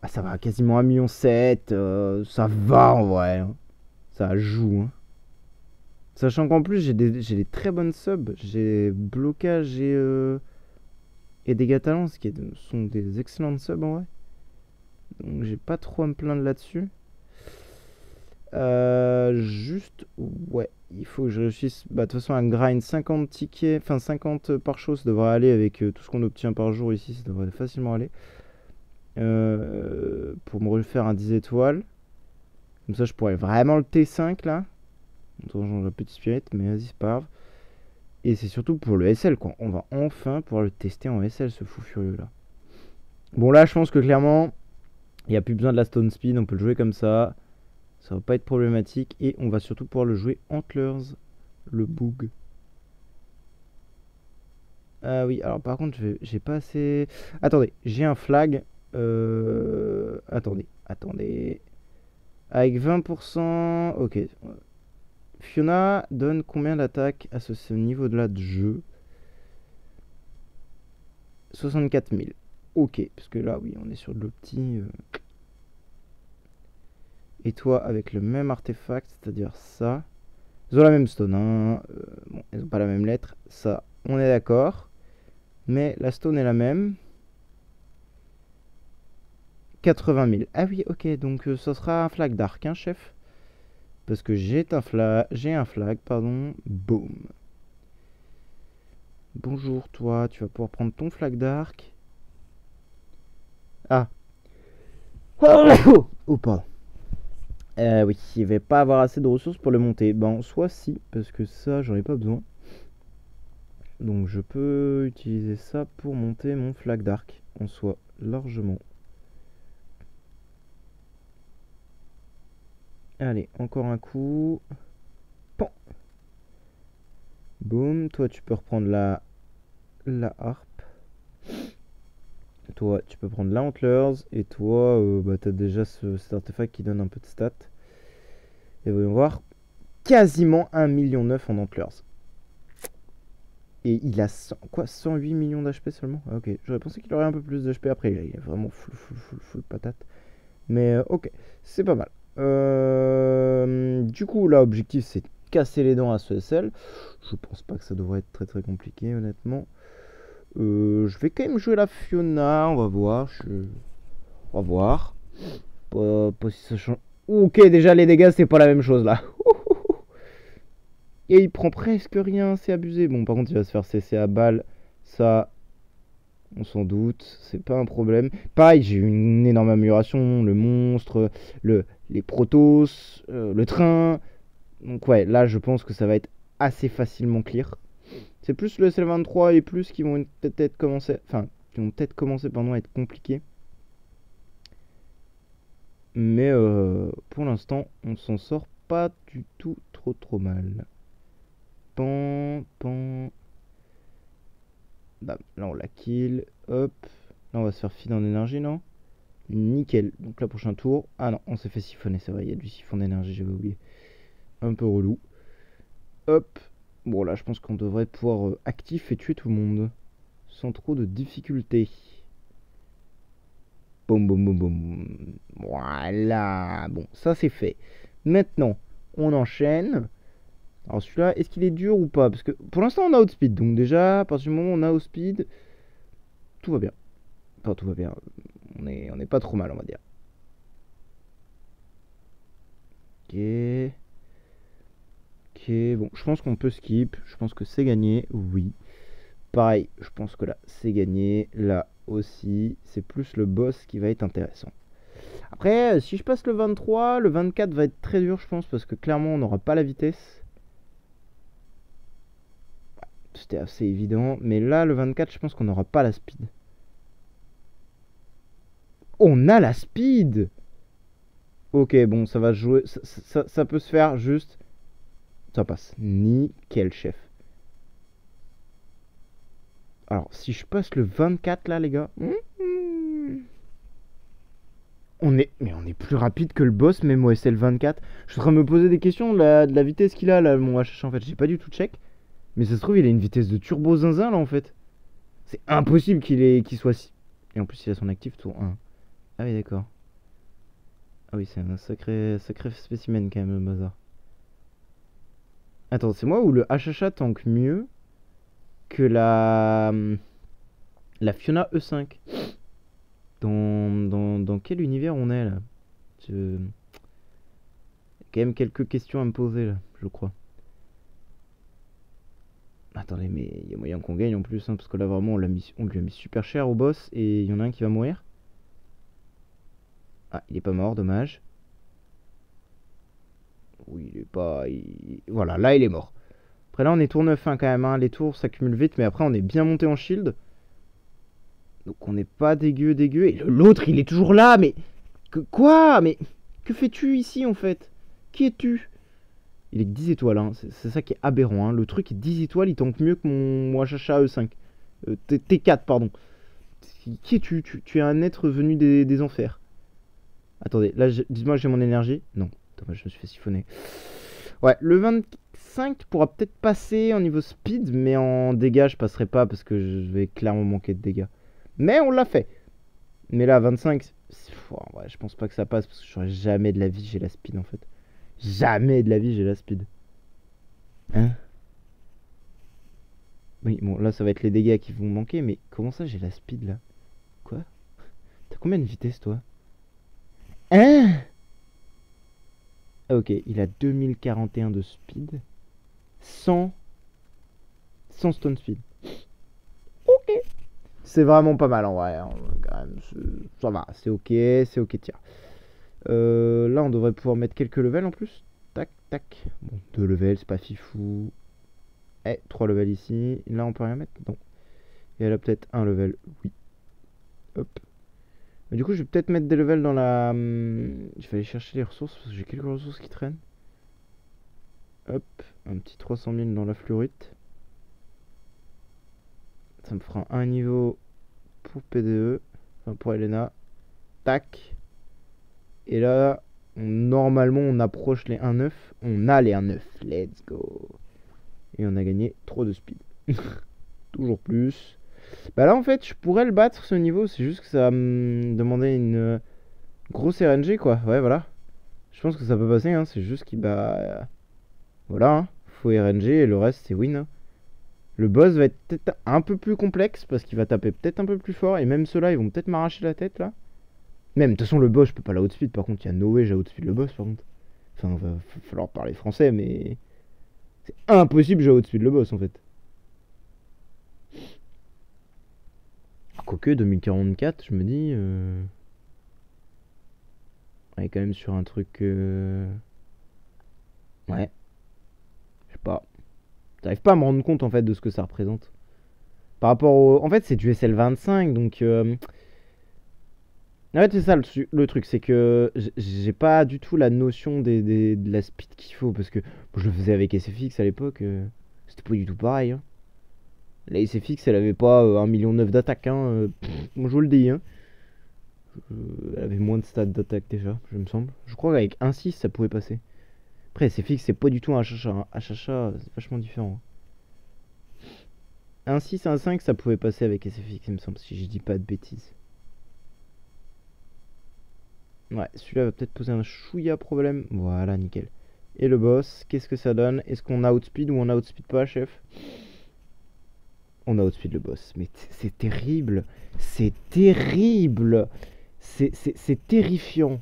Ouais, ça va quasiment 1,7 million. Ça va, en vrai, hein. Ça joue, hein. Sachant qu'en plus, j'ai des très bonnes subs. J'ai blocage et dégâts talents, ce qui sont des excellentes subs, en vrai. Donc, j'ai pas trop à me plaindre là-dessus. Juste, ouais, il faut que je réussisse. Bah, de toute façon, un grind 50 tickets, enfin 50 par show, ça devrait aller avec tout ce qu'on obtient par jour ici, ça devrait facilement aller. Pour me refaire un 10 étoiles. Comme ça, je pourrais vraiment le T5 là. Dans le petit spirit, mais vas-y, c'est pas grave. Et c'est surtout pour le SL, quoi. On va enfin pouvoir le tester en SL, ce fou furieux là. Bon, là, je pense que clairement, il n'y a plus besoin de la stone speed, on peut le jouer comme ça. Ça va pas être problématique. Et on va surtout pouvoir le jouer Antlers, le boog. Ah oui, alors par contre, j'ai pas assez... Attendez, j'ai un flag. Attendez. Avec 20%... Ok. Fiona donne combien d'attaque à ce niveau-là de jeu? 64 000. Ok, parce que là, oui, on est sur de l'opti. Et toi, avec le même artefact, c'est-à-dire ça. Ils ont la même stone, hein. Bon, ils ont pas la même lettre. Ça, on est d'accord. Mais la stone est la même. 80 000. Ah oui, ok, donc ça sera un flag d'arc, hein, chef. Parce que j'ai un flag, pardon. Boum. Bonjour, toi. Tu vas pouvoir prendre ton flag d'arc. Ah. Oh, pas. Oui, il va pas avoir assez de ressources pour le monter. Ben, soit si, parce que ça, j'en ai pas besoin. Donc je peux utiliser ça pour monter mon flag d'arc en soi, largement. Allez, encore un coup. Pan. Boum, toi tu peux reprendre la harpe. Toi tu peux prendre la Antlers. Et toi, bah, t'as déjà cet artefact qui donne un peu de stats. Et voyons voir. Quasiment 1,9 million en Antlers. Et il a 108 millions d'HP seulement. Ah, ok, j'aurais pensé qu'il aurait un peu plus d'HP après. Il est vraiment full patate. Mais ok, c'est pas mal. Du coup, là, objectif, c'est de casser les dents à ce SL. Je pense pas que ça devrait être très très compliqué, honnêtement. Je vais quand même jouer la Fiona. On va voir. On va voir. Pas si ça change. Ok, déjà, les dégâts, c'est pas la même chose là. Et il prend presque rien, c'est abusé. Bon, par contre, il va se faire cesser à balle. Ça, on s'en doute, c'est pas un problème. Pareil, j'ai eu une énorme amélioration. Le monstre, les protos, le train. Donc ouais, là, je pense que ça va être assez facilement clear. C'est plus le SL23 et plus qui vont peut-être commencer... Enfin, qui vont peut-être commencer, pardon, à être compliqués. Mais pour l'instant, on s'en sort pas du tout trop mal. Pan, pan. Bam, là on la kill. Hop. Là on va se faire feed en énergie, non? Nickel. Donc là, prochain tour. Ah non, on s'est fait siphonner, c'est vrai. Il y a du siphon d'énergie, j'avais oublié. Un peu relou. Hop. Bon, là, je pense qu'on devrait pouvoir actif et tuer tout le monde. Sans trop de difficultés. Boum, boum, boum, boum. Voilà. Bon, ça c'est fait. Maintenant, on enchaîne. Alors celui-là, est-ce qu'il est dur ou pas? Parce que pour l'instant, on a outspeed. Donc déjà, à partir du moment où on a outspeed, tout va bien. Enfin, tout va bien. On est pas trop mal, on va dire. Ok. Ok, bon, je pense qu'on peut skip. Je pense que c'est gagné, oui. Pareil, je pense que là, c'est gagné. Là aussi, c'est plus le boss qui va être intéressant. Après, si je passe le 23, le 24 va être très dur, je pense, parce que clairement, on n'aura pas la vitesse. C'était assez évident. Mais là, le 24, je pense qu'on n'aura pas la speed. On a la speed! Ok, bon, ça va jouer. Ça peut se faire juste. Ça passe. Nickel, chef. Alors, si je passe le 24 là, les gars. Mais on est plus rapide que le boss, même au SL24. Je suis en train de me poser des questions de la vitesse qu'il a, là, mon HH, en fait. J'ai pas du tout check. Mais ça se trouve, il a une vitesse de turbo zinzin, là, en fait. C'est impossible qu'il soit si. Et en plus, il a son actif tour 1. Ah oui, d'accord. Ah oui, c'est un sacré spécimen, quand même, le bazar. Attends, c'est moi ou le HHA tank mieux que la Fiona E5? Dans quel univers on est là? Il y a quand même quelques questions à me poser là, je crois. Attendez, mais il y a moyen qu'on gagne en plus, hein, parce que là vraiment on lui a mis super cher au boss et il y en a un qui va mourir. Ah, il est pas mort, dommage. Oui, il est pas. Voilà, là il est mort. Après là on est tour 9 hein, quand même, hein. Les tours s'accumulent vite, mais après on est bien monté en shield. Donc on n'est pas dégueu. Et l'autre il est toujours là, mais. Quoi? Mais. Que fais-tu ici en fait? Qui es-tu? Il est que 10 étoiles, hein. C'est ça qui est aberrant. Hein. Le truc est 10 étoiles, il tank mieux que mon HHA E5. T4, pardon. Qui es-tu? Tu es un être venu des enfers. Attendez, là, dites-moi que j'ai mon énergie. Non, attends, je me suis fait siphonner. Ouais, le 25 pourra peut-être passer en niveau speed, mais en dégâts, je passerai pas parce que je vais clairement manquer de dégâts. Mais on l'a fait. Mais là, 25, ouais, je pense pas que ça passe parce que j'aurais jamais de la vie, j'ai la speed en fait. Jamais de la vie, j'ai la speed. Hein? Oui, bon, là, ça va être les dégâts qui vont manquer, mais comment ça, j'ai la speed là? Quoi? T'as combien de vitesse toi? Hein? Ah, ok, il a 2041 de speed. Sans stone speed. Ok. C'est vraiment pas mal en vrai. Hein, quand même, ça va, c'est ok, tiens. Là, on devrait pouvoir mettre quelques levels en plus. Tac, tac. Bon, 2 levels, c'est pas fifou. 3 levels ici. Là, on peut rien mettre? Non. Et elle a peut-être un level. Oui. Hop. Mais du coup, je vais peut-être mettre des levels dans la... Je vais aller chercher les ressources parce que j'ai quelques ressources qui traînent. Hop. Un petit 300 000 dans la fluorite. Ça me fera un niveau pour PDE. Enfin, pour Elena. Tac. Et là, normalement, on approche les 1,9. On a les 1,9. Let's go. Et on a gagné trop de speed. Toujours plus. Bah là, en fait, je pourrais le battre ce niveau. C'est juste que ça va me demander une grosse RNG, quoi. Ouais, voilà. Je pense que ça peut passer, hein. C'est juste qu'il bah... voilà, hein. Faut RNG et le reste, c'est win, hein. Le boss va être peut-être un peu plus complexe parce qu'il va taper peut-être un peu plus fort. Et même ceux-là, ils vont peut-être m'arracher la tête, là. Même, de toute façon, le boss, je peux pas la outspeed. Par contre, il y a no way, j'ai outspeed le boss, par contre. Enfin, va falloir parler français, mais... c'est impossible, j'ai outspeed le boss, en fait. Quoique, 2044, je me dis... on est quand même sur un truc... ouais. Je sais pas. J'arrive pas à me rendre compte, en fait, de ce que ça représente. Par rapport au... En fait, c'est du SL25, donc... en fait, c'est ça le truc, c'est que j'ai pas du tout la notion de la speed qu'il faut, parce que bon, je le faisais avec SFX à l'époque, c'était pas du tout pareil, hein. La SFX, elle avait pas 1,9 million d'attaque, hein, moi je vous le dis, hein. Elle avait moins de stats d'attaque déjà, je me semble. Je crois qu'avec 1,6 ça pouvait passer. Après, SFX, c'est pas du tout un HHA, hein. HHA, c'est vachement différent, hein. 1,6, 1,5, ça pouvait passer avec SFX, il me semble, si je dis pas de bêtises. Ouais, celui-là va peut-être poser un chouïa problème. Voilà, nickel. Et le boss, qu'est-ce que ça donne? Est-ce qu'on outspeed ou on outspeed pas, chef? On outspeed le boss. Mais c'est terrible. C'est terrible. C'est terrifiant.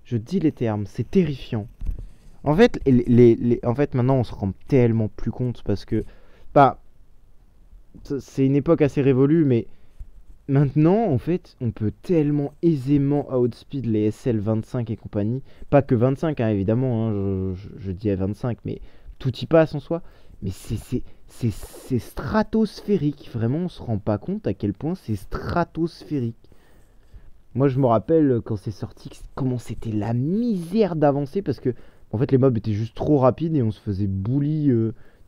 Je dis les termes, c'est terrifiant. En fait, en fait, maintenant, on se rend tellement plus compte parce que... bah, c'est une époque assez révolue, mais... maintenant, en fait, on peut tellement aisément outspeed les SL25 et compagnie. Pas que 25, hein, évidemment, hein, je dis à 25, mais tout y passe en soi. Mais c'est stratosphérique. Vraiment, on se rend pas compte à quel point c'est stratosphérique. Moi, je me rappelle quand c'est sorti, comment c'était la misère d'avancer parce que, en fait, les mobs étaient juste trop rapides et on se faisait bully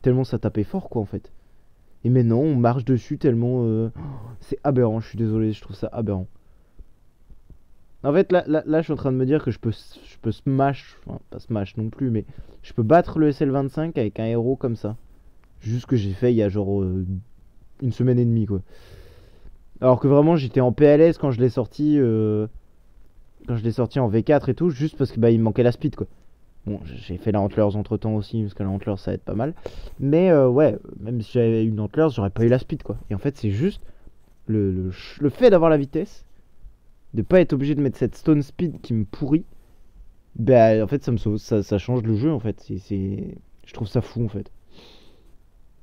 tellement ça tapait fort, quoi, en fait. Et maintenant, on marche dessus tellement... c'est aberrant, je suis désolé, je trouve ça aberrant. En fait, là, je suis en train de me dire que je peux smash... enfin, pas smash non plus, mais... je peux battre le SL25 avec un héros comme ça. Juste que j'ai fait il y a genre... une semaine et demie, quoi. Alors que vraiment, j'étais en PLS quand je l'ai sorti... quand je l'ai sorti en V4 et tout, juste parce que bah, il me manquait la speed, quoi. Bon, j'ai fait la Antlers entre temps aussi, parce que la Antlers ça aide pas mal. Mais ouais, même si j'avais eu une Antlers, j'aurais pas eu la speed, quoi. Et en fait, c'est juste le fait d'avoir la vitesse, de pas être obligé de mettre cette stone speed qui me pourrit. Bah, en fait, ça me sauve, ça change le jeu, en fait. Je trouve ça fou, en fait.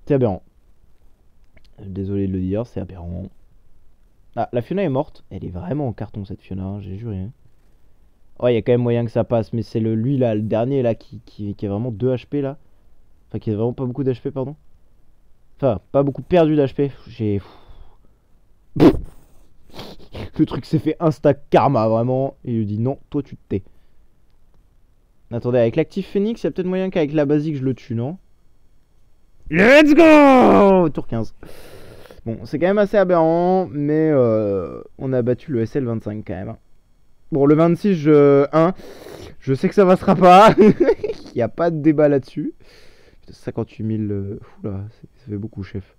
C'est aberrant. Désolé de le dire, c'est aberrant. Ah, la Fiona est morte. Elle est vraiment en carton, cette Fiona, hein, j'ai juré. Hein. Ouais, il y a quand même moyen que ça passe, mais c'est lui là, le dernier là, qui a vraiment 2 HP là. Enfin, qui a vraiment pas beaucoup d'HP, pardon. Enfin, pas beaucoup perdu d'HP. J'ai. Le truc s'est fait insta karma, vraiment. Et il lui dit non, toi tu te tais. Attendez, avec l'actif Phoenix, il y a peut-être moyen qu'avec la basique je le tue, non? Let's go! Tour 15. Bon, c'est quand même assez aberrant, mais on a battu le SL25 quand même. Bon, le 26, je sais que ça passera pas. Il n'y a pas de débat là-dessus. 58 000. Oula, ça fait beaucoup, chef.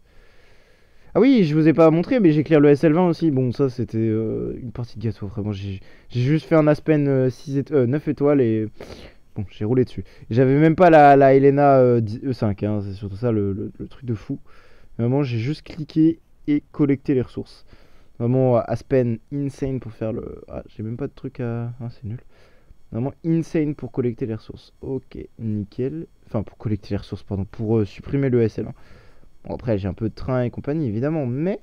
Ah oui, je vous ai pas montré, mais j'ai clear le SL20 aussi. Bon, ça, c'était une partie de gâteau, vraiment. J'ai juste fait un Aspen 9 étoiles et... bon, j'ai roulé dessus. J'avais même pas la Elena E5, hein, c'est surtout ça le truc de fou. Vraiment, j'ai juste cliqué et collecté les ressources. Vraiment, Aspen insane pour faire le... ah, j'ai même pas de truc à... ah, c'est nul. Vraiment insane pour collecter les ressources. Ok, nickel. Enfin, pour collecter les ressources, pardon. Pour supprimer le SL1. Bon, après, j'ai un peu de train et compagnie, évidemment. Mais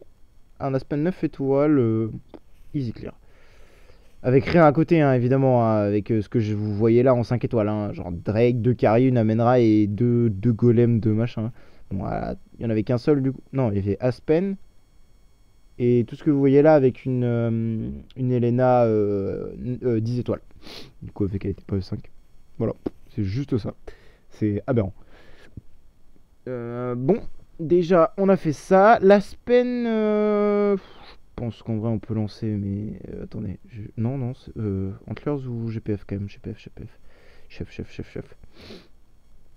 un Aspen 9 étoiles, easy clear. Avec rien à côté, hein, évidemment, hein, avec ce que vous voyez là en 5 étoiles. Hein, genre Drake, 2 carry, une Amenra et deux golems de machin. Bon, voilà, il y en avait qu'un seul du coup. Non, il y avait Aspen. Et tout ce que vous voyez là avec une Elena 10 étoiles. Du coup, avec elle était pas E5. Voilà, c'est juste ça. C'est aberrant. Bon, déjà, on a fait ça. L'Aspen, je pense qu'en vrai, on peut lancer, mais attendez. Non, non, Antlers ou GPF quand même. GPF. Chef.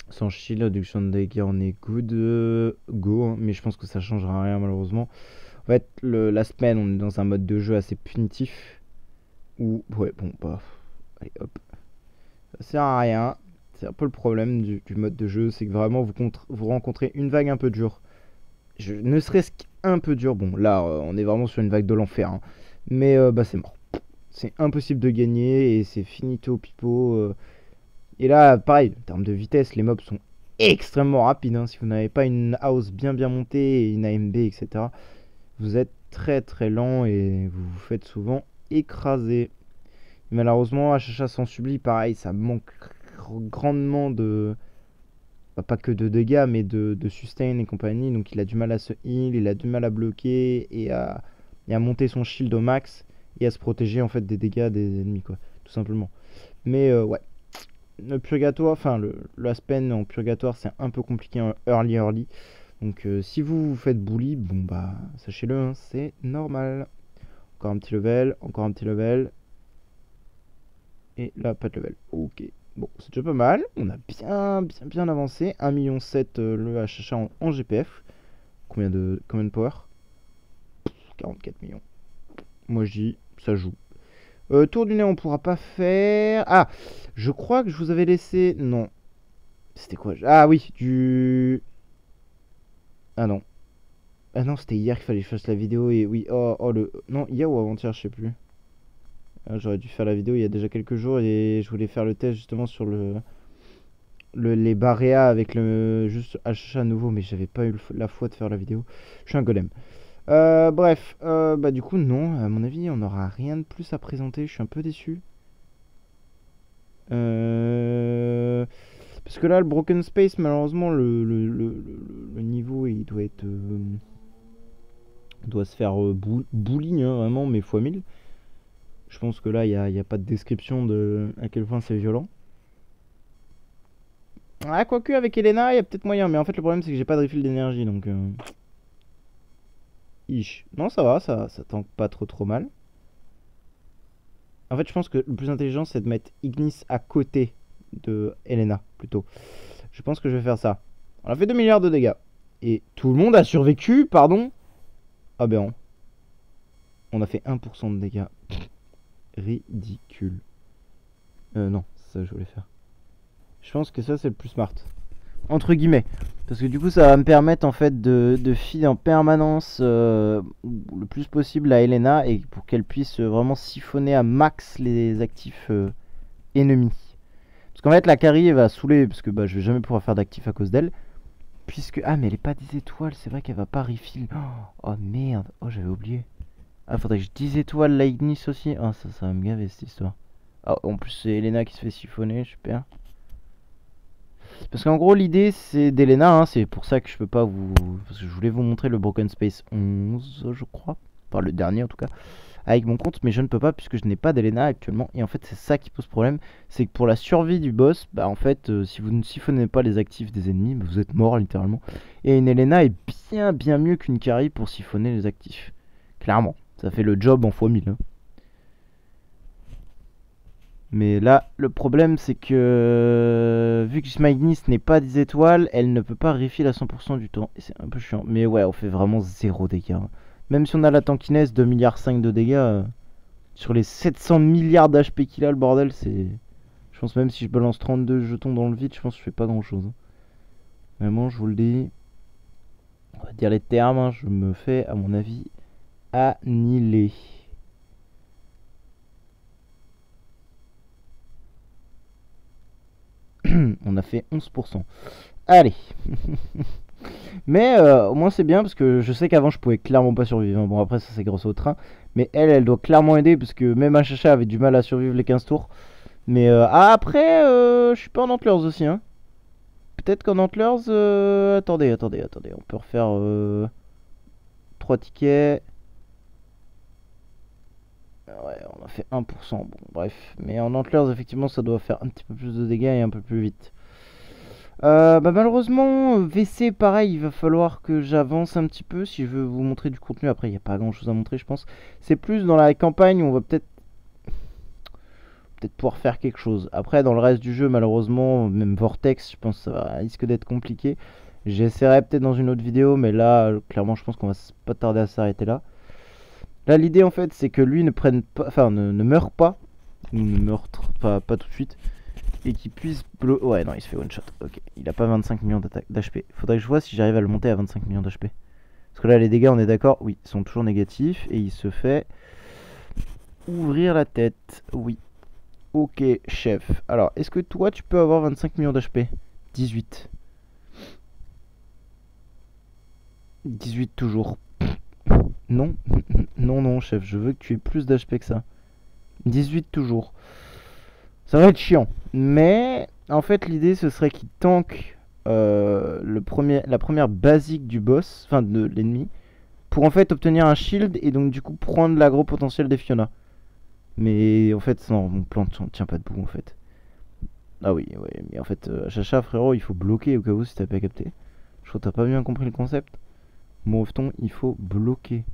Sans shield, réduction de dégâts, on est good. Go, hein, mais je pense que ça changera rien malheureusement. En fait, la semaine, on est dans un mode de jeu assez punitif. Ou, ouais, bon, bah. Allez, hop. Ça sert à rien. C'est un peu le problème du mode de jeu, c'est que vraiment vous rencontrez une vague un peu dure. Ne serait-ce qu'un peu dur. Bon, là, on est vraiment sur une vague de l'enfer. Hein. Mais bah, c'est mort. C'est impossible de gagner et c'est finito pipo. Et là, pareil, en termes de vitesse, les mobs sont extrêmement rapides. Hein. Si vous n'avez pas une house bien montée et une AMB, etc., vous êtes très très lent et vous vous faites souvent écraser. Malheureusement, HHA sans subli, pareil, ça manque grandement de. Pas que de dégâts, mais de sustain et compagnie. Donc il a du mal à se heal, il a du mal à bloquer et à monter son shield au max et à se protéger en fait des dégâts des ennemis, quoi, tout simplement. Mais ouais. Le purgatoire, enfin l'Aspen en purgatoire, c'est un peu compliqué en early. Donc si vous vous faites bully, bon bah sachez-le, hein, c'est normal. Encore un petit level. Et là, pas de level. Ok. Bon, c'est déjà pas mal. On a bien avancé. 1,7 million le HHA en GPF. Combien de power? 44 millions. Moi je dis, ça joue. Tour du nez, on pourra pas faire. Ah, je crois que je vous avais laissé. Non. C'était quoi? Ah oui, du. Ah non. Ah non, c'était hier qu'il fallait que je fasse la vidéo. Et oui, oh le. Non, hier ou avant-hier, je sais plus. Ah, j'aurais dû faire la vidéo il y a déjà quelques jours. Et je voulais faire le test justement sur les Barrea avec le juste HHA nouveau. Mais j'avais pas eu la foi de faire la vidéo. Je suis un golem. Bref, bah du coup non, à mon avis on n'aura rien de plus à présenter, je suis un peu déçu. Parce que là le Broken Space malheureusement le niveau il doit être doit se faire bully hein, vraiment mais fois 1000. Je pense que là il y a pas de description de à quel point c'est violent. Ah quoique avec Elena il y a peut-être moyen mais en fait le problème c'est que j'ai pas de refill d'énergie donc non ça va, ça tank pas trop mal. En fait, je pense que le plus intelligent, c'est de mettre Ignis à côté de Elena, plutôt. Je pense que je vais faire ça. On a fait 2 milliards de dégâts. Et tout le monde a survécu, pardon. Ah ben non. On a fait 1% de dégâts. Ridicule. Non, c'est ça que je voulais faire. Je pense que ça, c'est le plus smart. Entre guillemets. Parce que du coup, ça va me permettre en fait de feed en permanence le plus possible à Elena et pour qu'elle puisse vraiment siphonner à max les actifs ennemis. Parce qu'en fait, la carry elle va saouler parce que bah, je vais jamais pouvoir faire d'actifs à cause d'elle. Puisque. Ah, mais elle est pas 10 étoiles, c'est vrai qu'elle va pas refill. Oh merde, oh j'avais oublié. Ah, faudrait que je 10 étoiles la Ignis aussi. Ah, ça va me gaver cette histoire. Ah, en plus, c'est Elena qui se fait siphonner, super. Parce qu'en gros l'idée c'est d'Elena, hein, c'est pour ça que je peux pas vous... Parce que je voulais vous montrer le Broken Space 11 je crois. Enfin le dernier en tout cas. Avec mon compte mais je ne peux pas puisque je n'ai pas d'Elena actuellement. Et en fait c'est ça qui pose problème. C'est que pour la survie du boss, bah en fait si vous ne siphonnez pas les actifs des ennemis, bah, vous êtes mort littéralement. Et une Elena est bien mieux qu'une carry pour siphonner les actifs. Clairement, ça fait le job en x1000 hein. Mais là, le problème, c'est que vu que Ignis n'est pas 10 étoiles, elle ne peut pas refill à 100% du temps. Et c'est un peu chiant. Mais ouais, on fait vraiment 0 dégâts. Hein. Même si on a la tankiness, 2,5 milliards de dégâts, sur les 700 milliards d'HP qu'il a, le bordel, c'est... Je pense même si je balance 32 jetons dans le vide, je pense que je fais pas grand chose. Hein. Vraiment, je vous le dis. On va dire les termes, hein, je me fais, à mon avis, annihiler. On a fait 11%. Allez. Mais au moins c'est bien parce que je sais qu'avant je pouvais clairement pas survivre, hein. Bon après ça c'est grâce au train. Mais elle doit clairement aider parce que même Achacha avait du mal à survivre les 15 tours. Mais après je suis pas en Antlers aussi, hein. Peut-être qu'en Antlers... attendez. On peut refaire 3 tickets. Ouais, on a fait 1%. Bon, bref. Mais en Antlers, effectivement, ça doit faire un petit peu plus de dégâts et un peu plus vite. Bah malheureusement, VC, pareil, il va falloir que j'avance un petit peu si je veux vous montrer du contenu. Après, il n'y a pas grand chose à montrer, je pense. C'est plus dans la campagne où on va peut-être pouvoir faire quelque chose. Après, dans le reste du jeu, malheureusement, même Vortex, je pense que ça risque d'être compliqué. J'essaierai peut-être dans une autre vidéo, mais là, clairement, je pense qu'on va pas tarder à s'arrêter là. Là, l'idée, en fait, c'est que lui ne prenne pas, enfin, ne meure pas, ou ne meurtre pas tout de suite, et qu'il puisse ouais, non, il se fait one shot. Ok, il a pas 25 millions d'HP. Faudrait que je vois si j'arrive à le monter à 25 millions d'HP. Parce que là, les dégâts, on est d'accord, oui, sont toujours négatifs, et il se fait ouvrir la tête. Oui. Ok, chef. Alors, est-ce que toi, tu peux avoir 25 millions d'HP? 18. 18 toujours. Non, non, chef, je veux que tu aies plus d'HP que ça. 18 toujours. Ça va être chiant. Mais, en fait, l'idée, ce serait qu'il tank la première basique du boss, enfin de l'ennemi, pour en fait obtenir un shield et donc du coup prendre l'aggro potentiel des Fiona. Mais en fait, non, mon plan ne tient pas debout en fait. Ah oui, ouais, mais en fait, Chacha, frérot, il faut bloquer au cas où si t'as pas capté. Je crois que t'as pas bien compris le concept. Mauveton, il faut bloquer.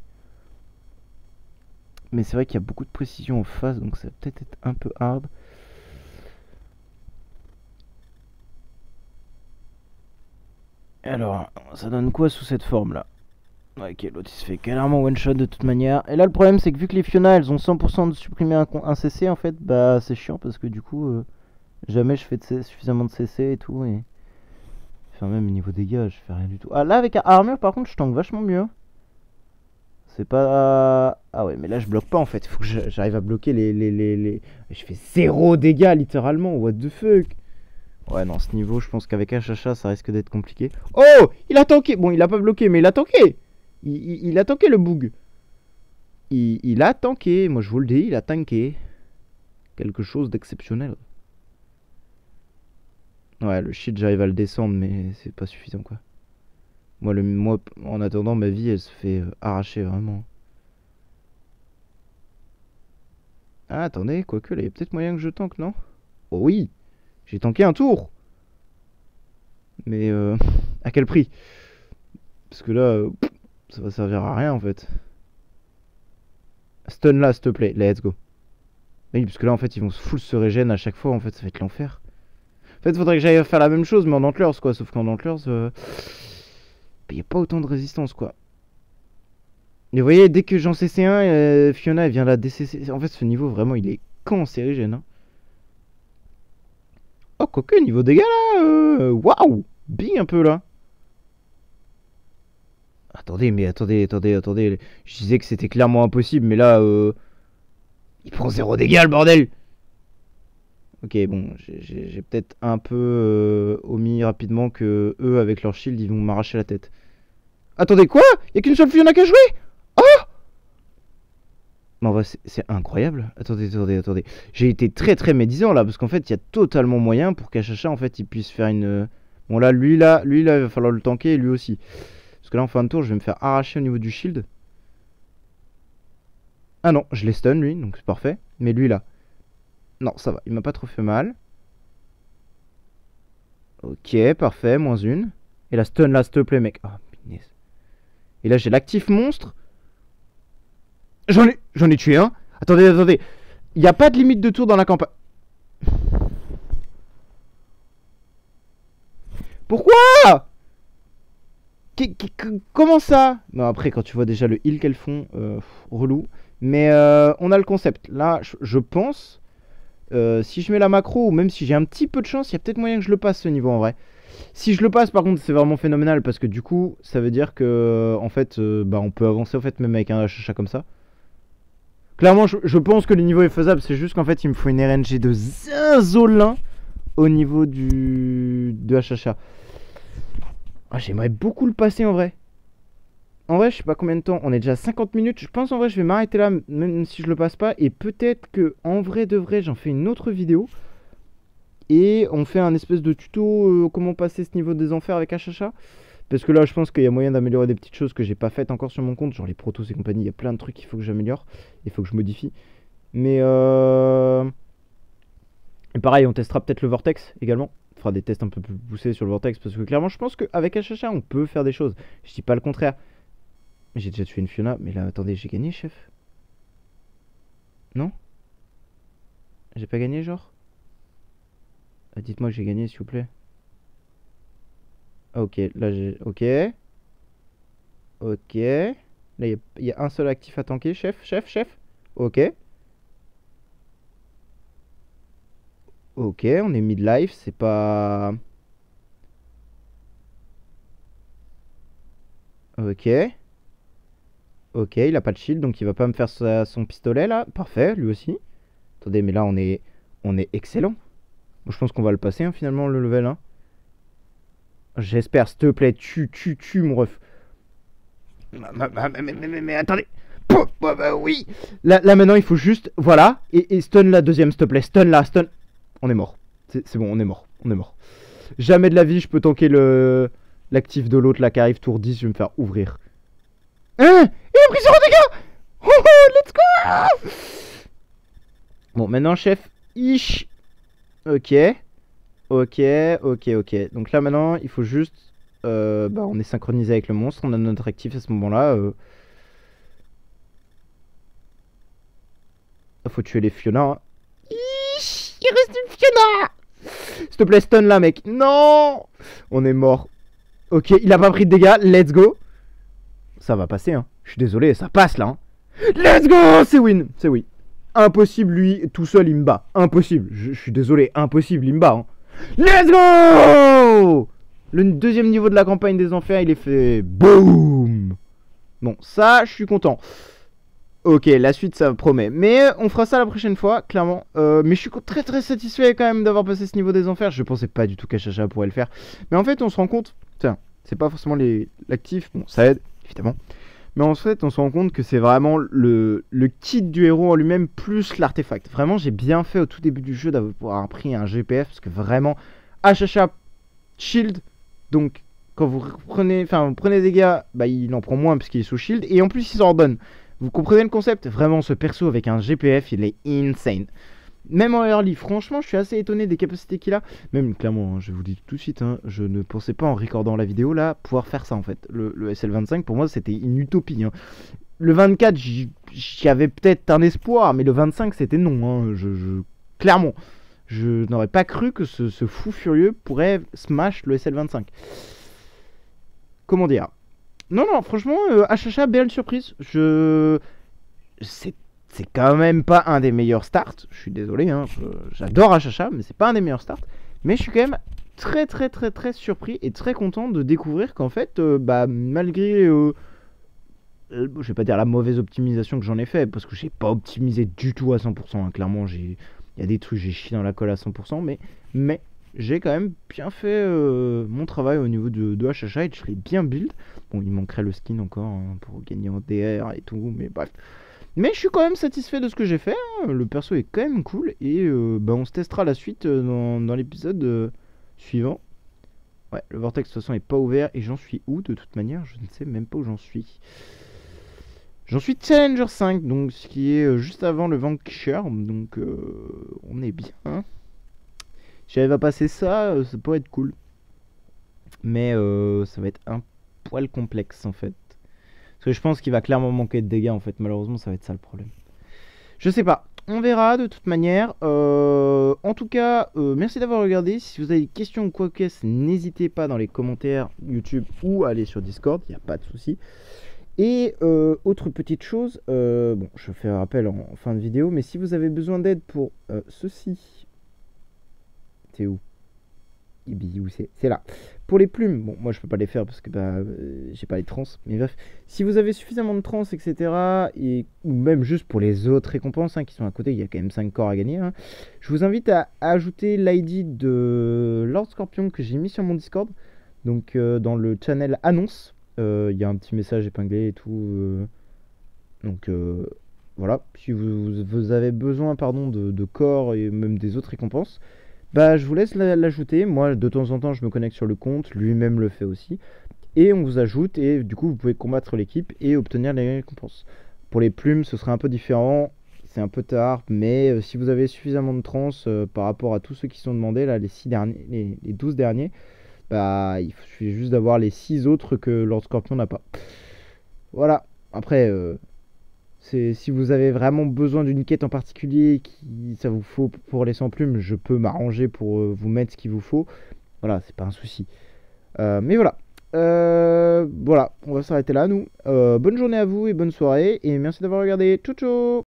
Mais c'est vrai qu'il y a beaucoup de précision en face, donc ça va peut-être être un peu hard. Alors, ça donne quoi sous cette forme là? Ok, l'autre il se fait clairement one shot de toute manière. Et là, le problème c'est que vu que les Fiona elles ont 100% de supprimer un CC, en fait, bah c'est chiant parce que du coup, jamais je fais suffisamment de CC et tout. Et enfin, même au niveau dégâts, je fais rien du tout. Ah, là, avec un armure, par contre, je tank vachement mieux. C'est pas. Ah ouais, mais là je bloque pas en fait. Faut que j'arrive à bloquer les. Je fais 0 dégâts littéralement. What the fuck? Ouais, non, ce niveau, je pense qu'avec HHA, ça risque d'être compliqué. Oh! Il a tanké! Bon, il a pas bloqué, mais il a tanké! Il a tanké le bug. Il a tanké, moi je vous le dis, il a tanké. Quelque chose d'exceptionnel. Ouais, le shit, j'arrive à le descendre, mais c'est pas suffisant quoi. Moi, en attendant, ma vie, elle se fait arracher vraiment. Ah, attendez, quoique, là, il y a peut-être moyen que je tank, non? Oh oui! J'ai tanké un tour! Mais à quel prix? Parce que là, ça va servir à rien en fait. Stun là, s'il te plaît, let's go. Oui, parce que là, en fait, ils vont full se régène à chaque fois, en fait, ça va être l'enfer. En fait, faudrait que j'aille faire la même chose, mais en Antlers, quoi. Sauf qu'en Antlers, il n'y a pas autant de résistance, quoi. Et vous voyez, dès que j'en CC un, Fiona, elle vient la DCC. En fait, ce niveau, vraiment, il est cancérigène. Hein. Oh, quoique, niveau dégâts, là, waouh! Bing un peu, là. Attendez, mais attendez. Je disais que c'était clairement impossible, mais là, il prend 0 dégâts, le bordel! Ok, bon, j'ai peut-être un peu omis rapidement que eux, avec leur shield, ils vont m'arracher la tête. Attendez, quoi? Y'a qu'une seule Fiona qui a joué? Oh! Mais en vrai, c'est incroyable. Attendez. J'ai été très médisant là, parce qu'en fait, il y a totalement moyen pour qu'Achacha, en fait, il puisse faire une... Bon là, lui là, il va falloir le tanker, et lui aussi. Parce que là, en fin de tour, je vais me faire arracher au niveau du shield. Ah non, je l'ai stun, lui, donc c'est parfait. Mais lui là... Non, ça va, il m'a pas trop fait mal. Ok, parfait, moins une. Et la stun là, s'il te plaît, mec. Ah, punaise. Et là, j'ai l'actif monstre. J'en ai tué un. Attendez. Il n'y a pas de limite de tour dans la campagne. Pourquoi? Comment ça? Non, après, quand tu vois déjà le heal qu'elles font, relou. Mais on a le concept. Là, je pense, si je mets la macro, ou même si j'ai un petit peu de chance, il y a peut-être moyen que je le passe ce niveau en vrai. Si je le passe, par contre, c'est vraiment phénoménal parce que du coup, ça veut dire que, en fait, bah, on peut avancer en fait même avec un HHA comme ça. Clairement, je pense que le niveau est faisable. C'est juste qu'en fait, il me faut une RNG de zinzolin au niveau de HHA. Ah, j'aimerais beaucoup le passer en vrai. En vrai, je sais pas combien de temps. On est déjà à 50 minutes. Je pense en vrai, je vais m'arrêter là, même si je le passe pas. Et peut-être que en vrai de vrai, j'en fais une autre vidéo. Et on fait un espèce de tuto comment passer ce niveau des enfers avec HHA. Parce que là, je pense qu'il y a moyen d'améliorer des petites choses que j'ai pas faites encore sur mon compte. Genre les protos et compagnie. Il y a plein de trucs qu'il faut que j'améliore. Il faut que je modifie. Mais et pareil, on testera peut-être le Vortex également. On fera des tests un peu plus poussés sur le Vortex. Parce que clairement, je pense qu'avec HHA, on peut faire des choses. Je dis pas le contraire. J'ai déjà tué une Fiona. Mais là, attendez, j'ai gagné, chef? Non? J'ai pas gagné, genre? Dites-moi que j'ai gagné, s'il vous plaît. Ah, ok, là j'ai. Ok. Ok. Là, il y a un seul actif à tanker, chef. Ok. Ok, on est mid-life, c'est pas. Ok. Ok, il a pas de shield, donc il va pas me faire son pistolet là. Parfait, lui aussi. Attendez, mais là on est excellent. Bon, je pense qu'on va le passer hein, finalement le level 1. J'espère, s'il te plaît, tue mon ref. Mais attendez. Bah, oui. Là maintenant il faut juste. Voilà. Et stun la deuxième, s'il te plaît. Stun là, stun. On est mort. C'est bon, on est mort. On est mort. Jamais de la vie je peux tanker l'actif de l'autre là qui arrive tour 10. Je vais me faire ouvrir. Hein? Il a pris 0 dégâts. Oh, let's go. Bon, maintenant chef. Ish. Ok. Ok. Donc là maintenant il faut juste. Bah, on est synchronisé avec le monstre. On a notre actif à ce moment-là. Faut tuer les Fiona. Hein. Il reste une Fiona. S'il te plaît, stun là, mec. Non. On est mort. Ok, il a pas pris de dégâts. Let's go. Ça va passer, hein. Je suis désolé, ça passe là. Hein. Let's go. C'est win. C'est oui. Impossible, lui, tout seul, il me bat. Impossible. Je suis désolé. Impossible, il me bat. Hein. Let's go. Le deuxième niveau de la campagne des enfers, il est fait. Boum. Bon, ça, je suis content. Ok, la suite ça promet. Mais on fera ça la prochaine fois, clairement. Mais je suis très satisfait quand même d'avoir passé ce niveau des enfers. Je pensais pas du tout qu'HHA pourrait le faire. Mais en fait, on se rend compte. Tiens, c'est pas forcément l'actif. Bon, ça aide, évidemment. Mais en fait, on se rend compte que c'est vraiment le kit du héros en lui-même plus l'artefact. Vraiment, j'ai bien fait au tout début du jeu d'avoir pris un GPF. Parce que vraiment, HHA shield. Donc, quand vous prenez des dégâts, bah, il en prend moins parce qu'il est sous shield. Et en plus, il s'en redonne. Vous comprenez le concept? Vraiment, ce perso avec un GPF, il est insane. Même en early, franchement, je suis assez étonné des capacités qu'il a. Même, clairement, hein, je vous dis tout de suite, hein, je ne pensais pas en recordant la vidéo là, pouvoir faire ça en fait. Le SL25, pour moi, c'était une utopie. Hein. Le 24, j'y avais peut-être un espoir, mais le 25, c'était non. Hein. Clairement, je n'aurais pas cru que ce fou furieux pourrait smash le SL25. Comment dire? Non, franchement, HHA, belle surprise. C'est quand même pas un des meilleurs starts. Je suis désolé, hein, j'adore HHA, mais c'est pas un des meilleurs starts. Mais je suis quand même très surpris et très content de découvrir qu'en fait, bah, malgré, je vais pas dire la mauvaise optimisation que j'en ai fait, parce que j'ai pas optimisé du tout à 100%. Hein, clairement, il y a des trucs, j'ai chié dans la colle à 100%, mais j'ai quand même bien fait mon travail au niveau de HHA et je l'ai bien build. Bon, il manquerait le skin encore hein, pour gagner en DR et tout, mais bref. Mais je suis quand même satisfait de ce que j'ai fait. Hein. Le perso est quand même cool et bah, on se testera la suite dans l'épisode suivant. Ouais, le vortex de toute façon est pas ouvert et j'en suis où de toute manière? Je ne sais même pas où j'en suis. J'en suis Challenger 5, donc ce qui est juste avant le Vanquisher, donc on est bien. Hein. Si j'arrive à passer ça, ça pourrait être cool. Mais ça va être un poil complexe en fait. Parce que je pense qu'il va clairement manquer de dégâts en fait. Malheureusement, ça va être ça le problème. Je sais pas. On verra de toute manière. En tout cas, merci d'avoir regardé. Si vous avez des questions ou quoi que ce soit, n'hésitez pas dans les commentaires YouTube ou aller sur Discord. Il n'y a pas de souci. Et autre petite chose. Bon, je fais un rappel en fin de vidéo. Mais si vous avez besoin d'aide pour ceci. T'es où? Où c'est là. Pour les plumes, bon, moi je peux pas les faire parce que bah, j'ai pas les trans. Mais bref, si vous avez suffisamment de trans, etc., ou même juste pour les autres récompenses hein, qui sont à côté, il y a quand même 5 corps à gagner. Hein, je vous invite à ajouter l'ID de Lord Scorpion que j'ai mis sur mon Discord. Donc dans le channel annonce, il y a un petit message épinglé et tout. Donc voilà, si vous avez besoin pardon, de corps et même des autres récompenses, bah je vous laisse l'ajouter. Moi de temps en temps je me connecte sur le compte, lui-même le fait aussi. Et on vous ajoute et du coup vous pouvez combattre l'équipe et obtenir les récompenses. Pour les plumes ce sera un peu différent, c'est un peu tard, mais si vous avez suffisamment de trans par rapport à tous ceux qui sont demandés, là les 6 derniers, les 12 derniers, bah il suffit juste d'avoir les 6 autres que Lord Scorpion n'a pas. Voilà, après si vous avez vraiment besoin d'une quête en particulier qui ça vous faut pour les 100 plumes, je peux m'arranger pour vous mettre ce qu'il vous faut. Voilà, c'est pas un souci. Mais voilà. Voilà, on va s'arrêter là, nous. Bonne journée à vous et bonne soirée. Et merci d'avoir regardé. Ciao, ciao.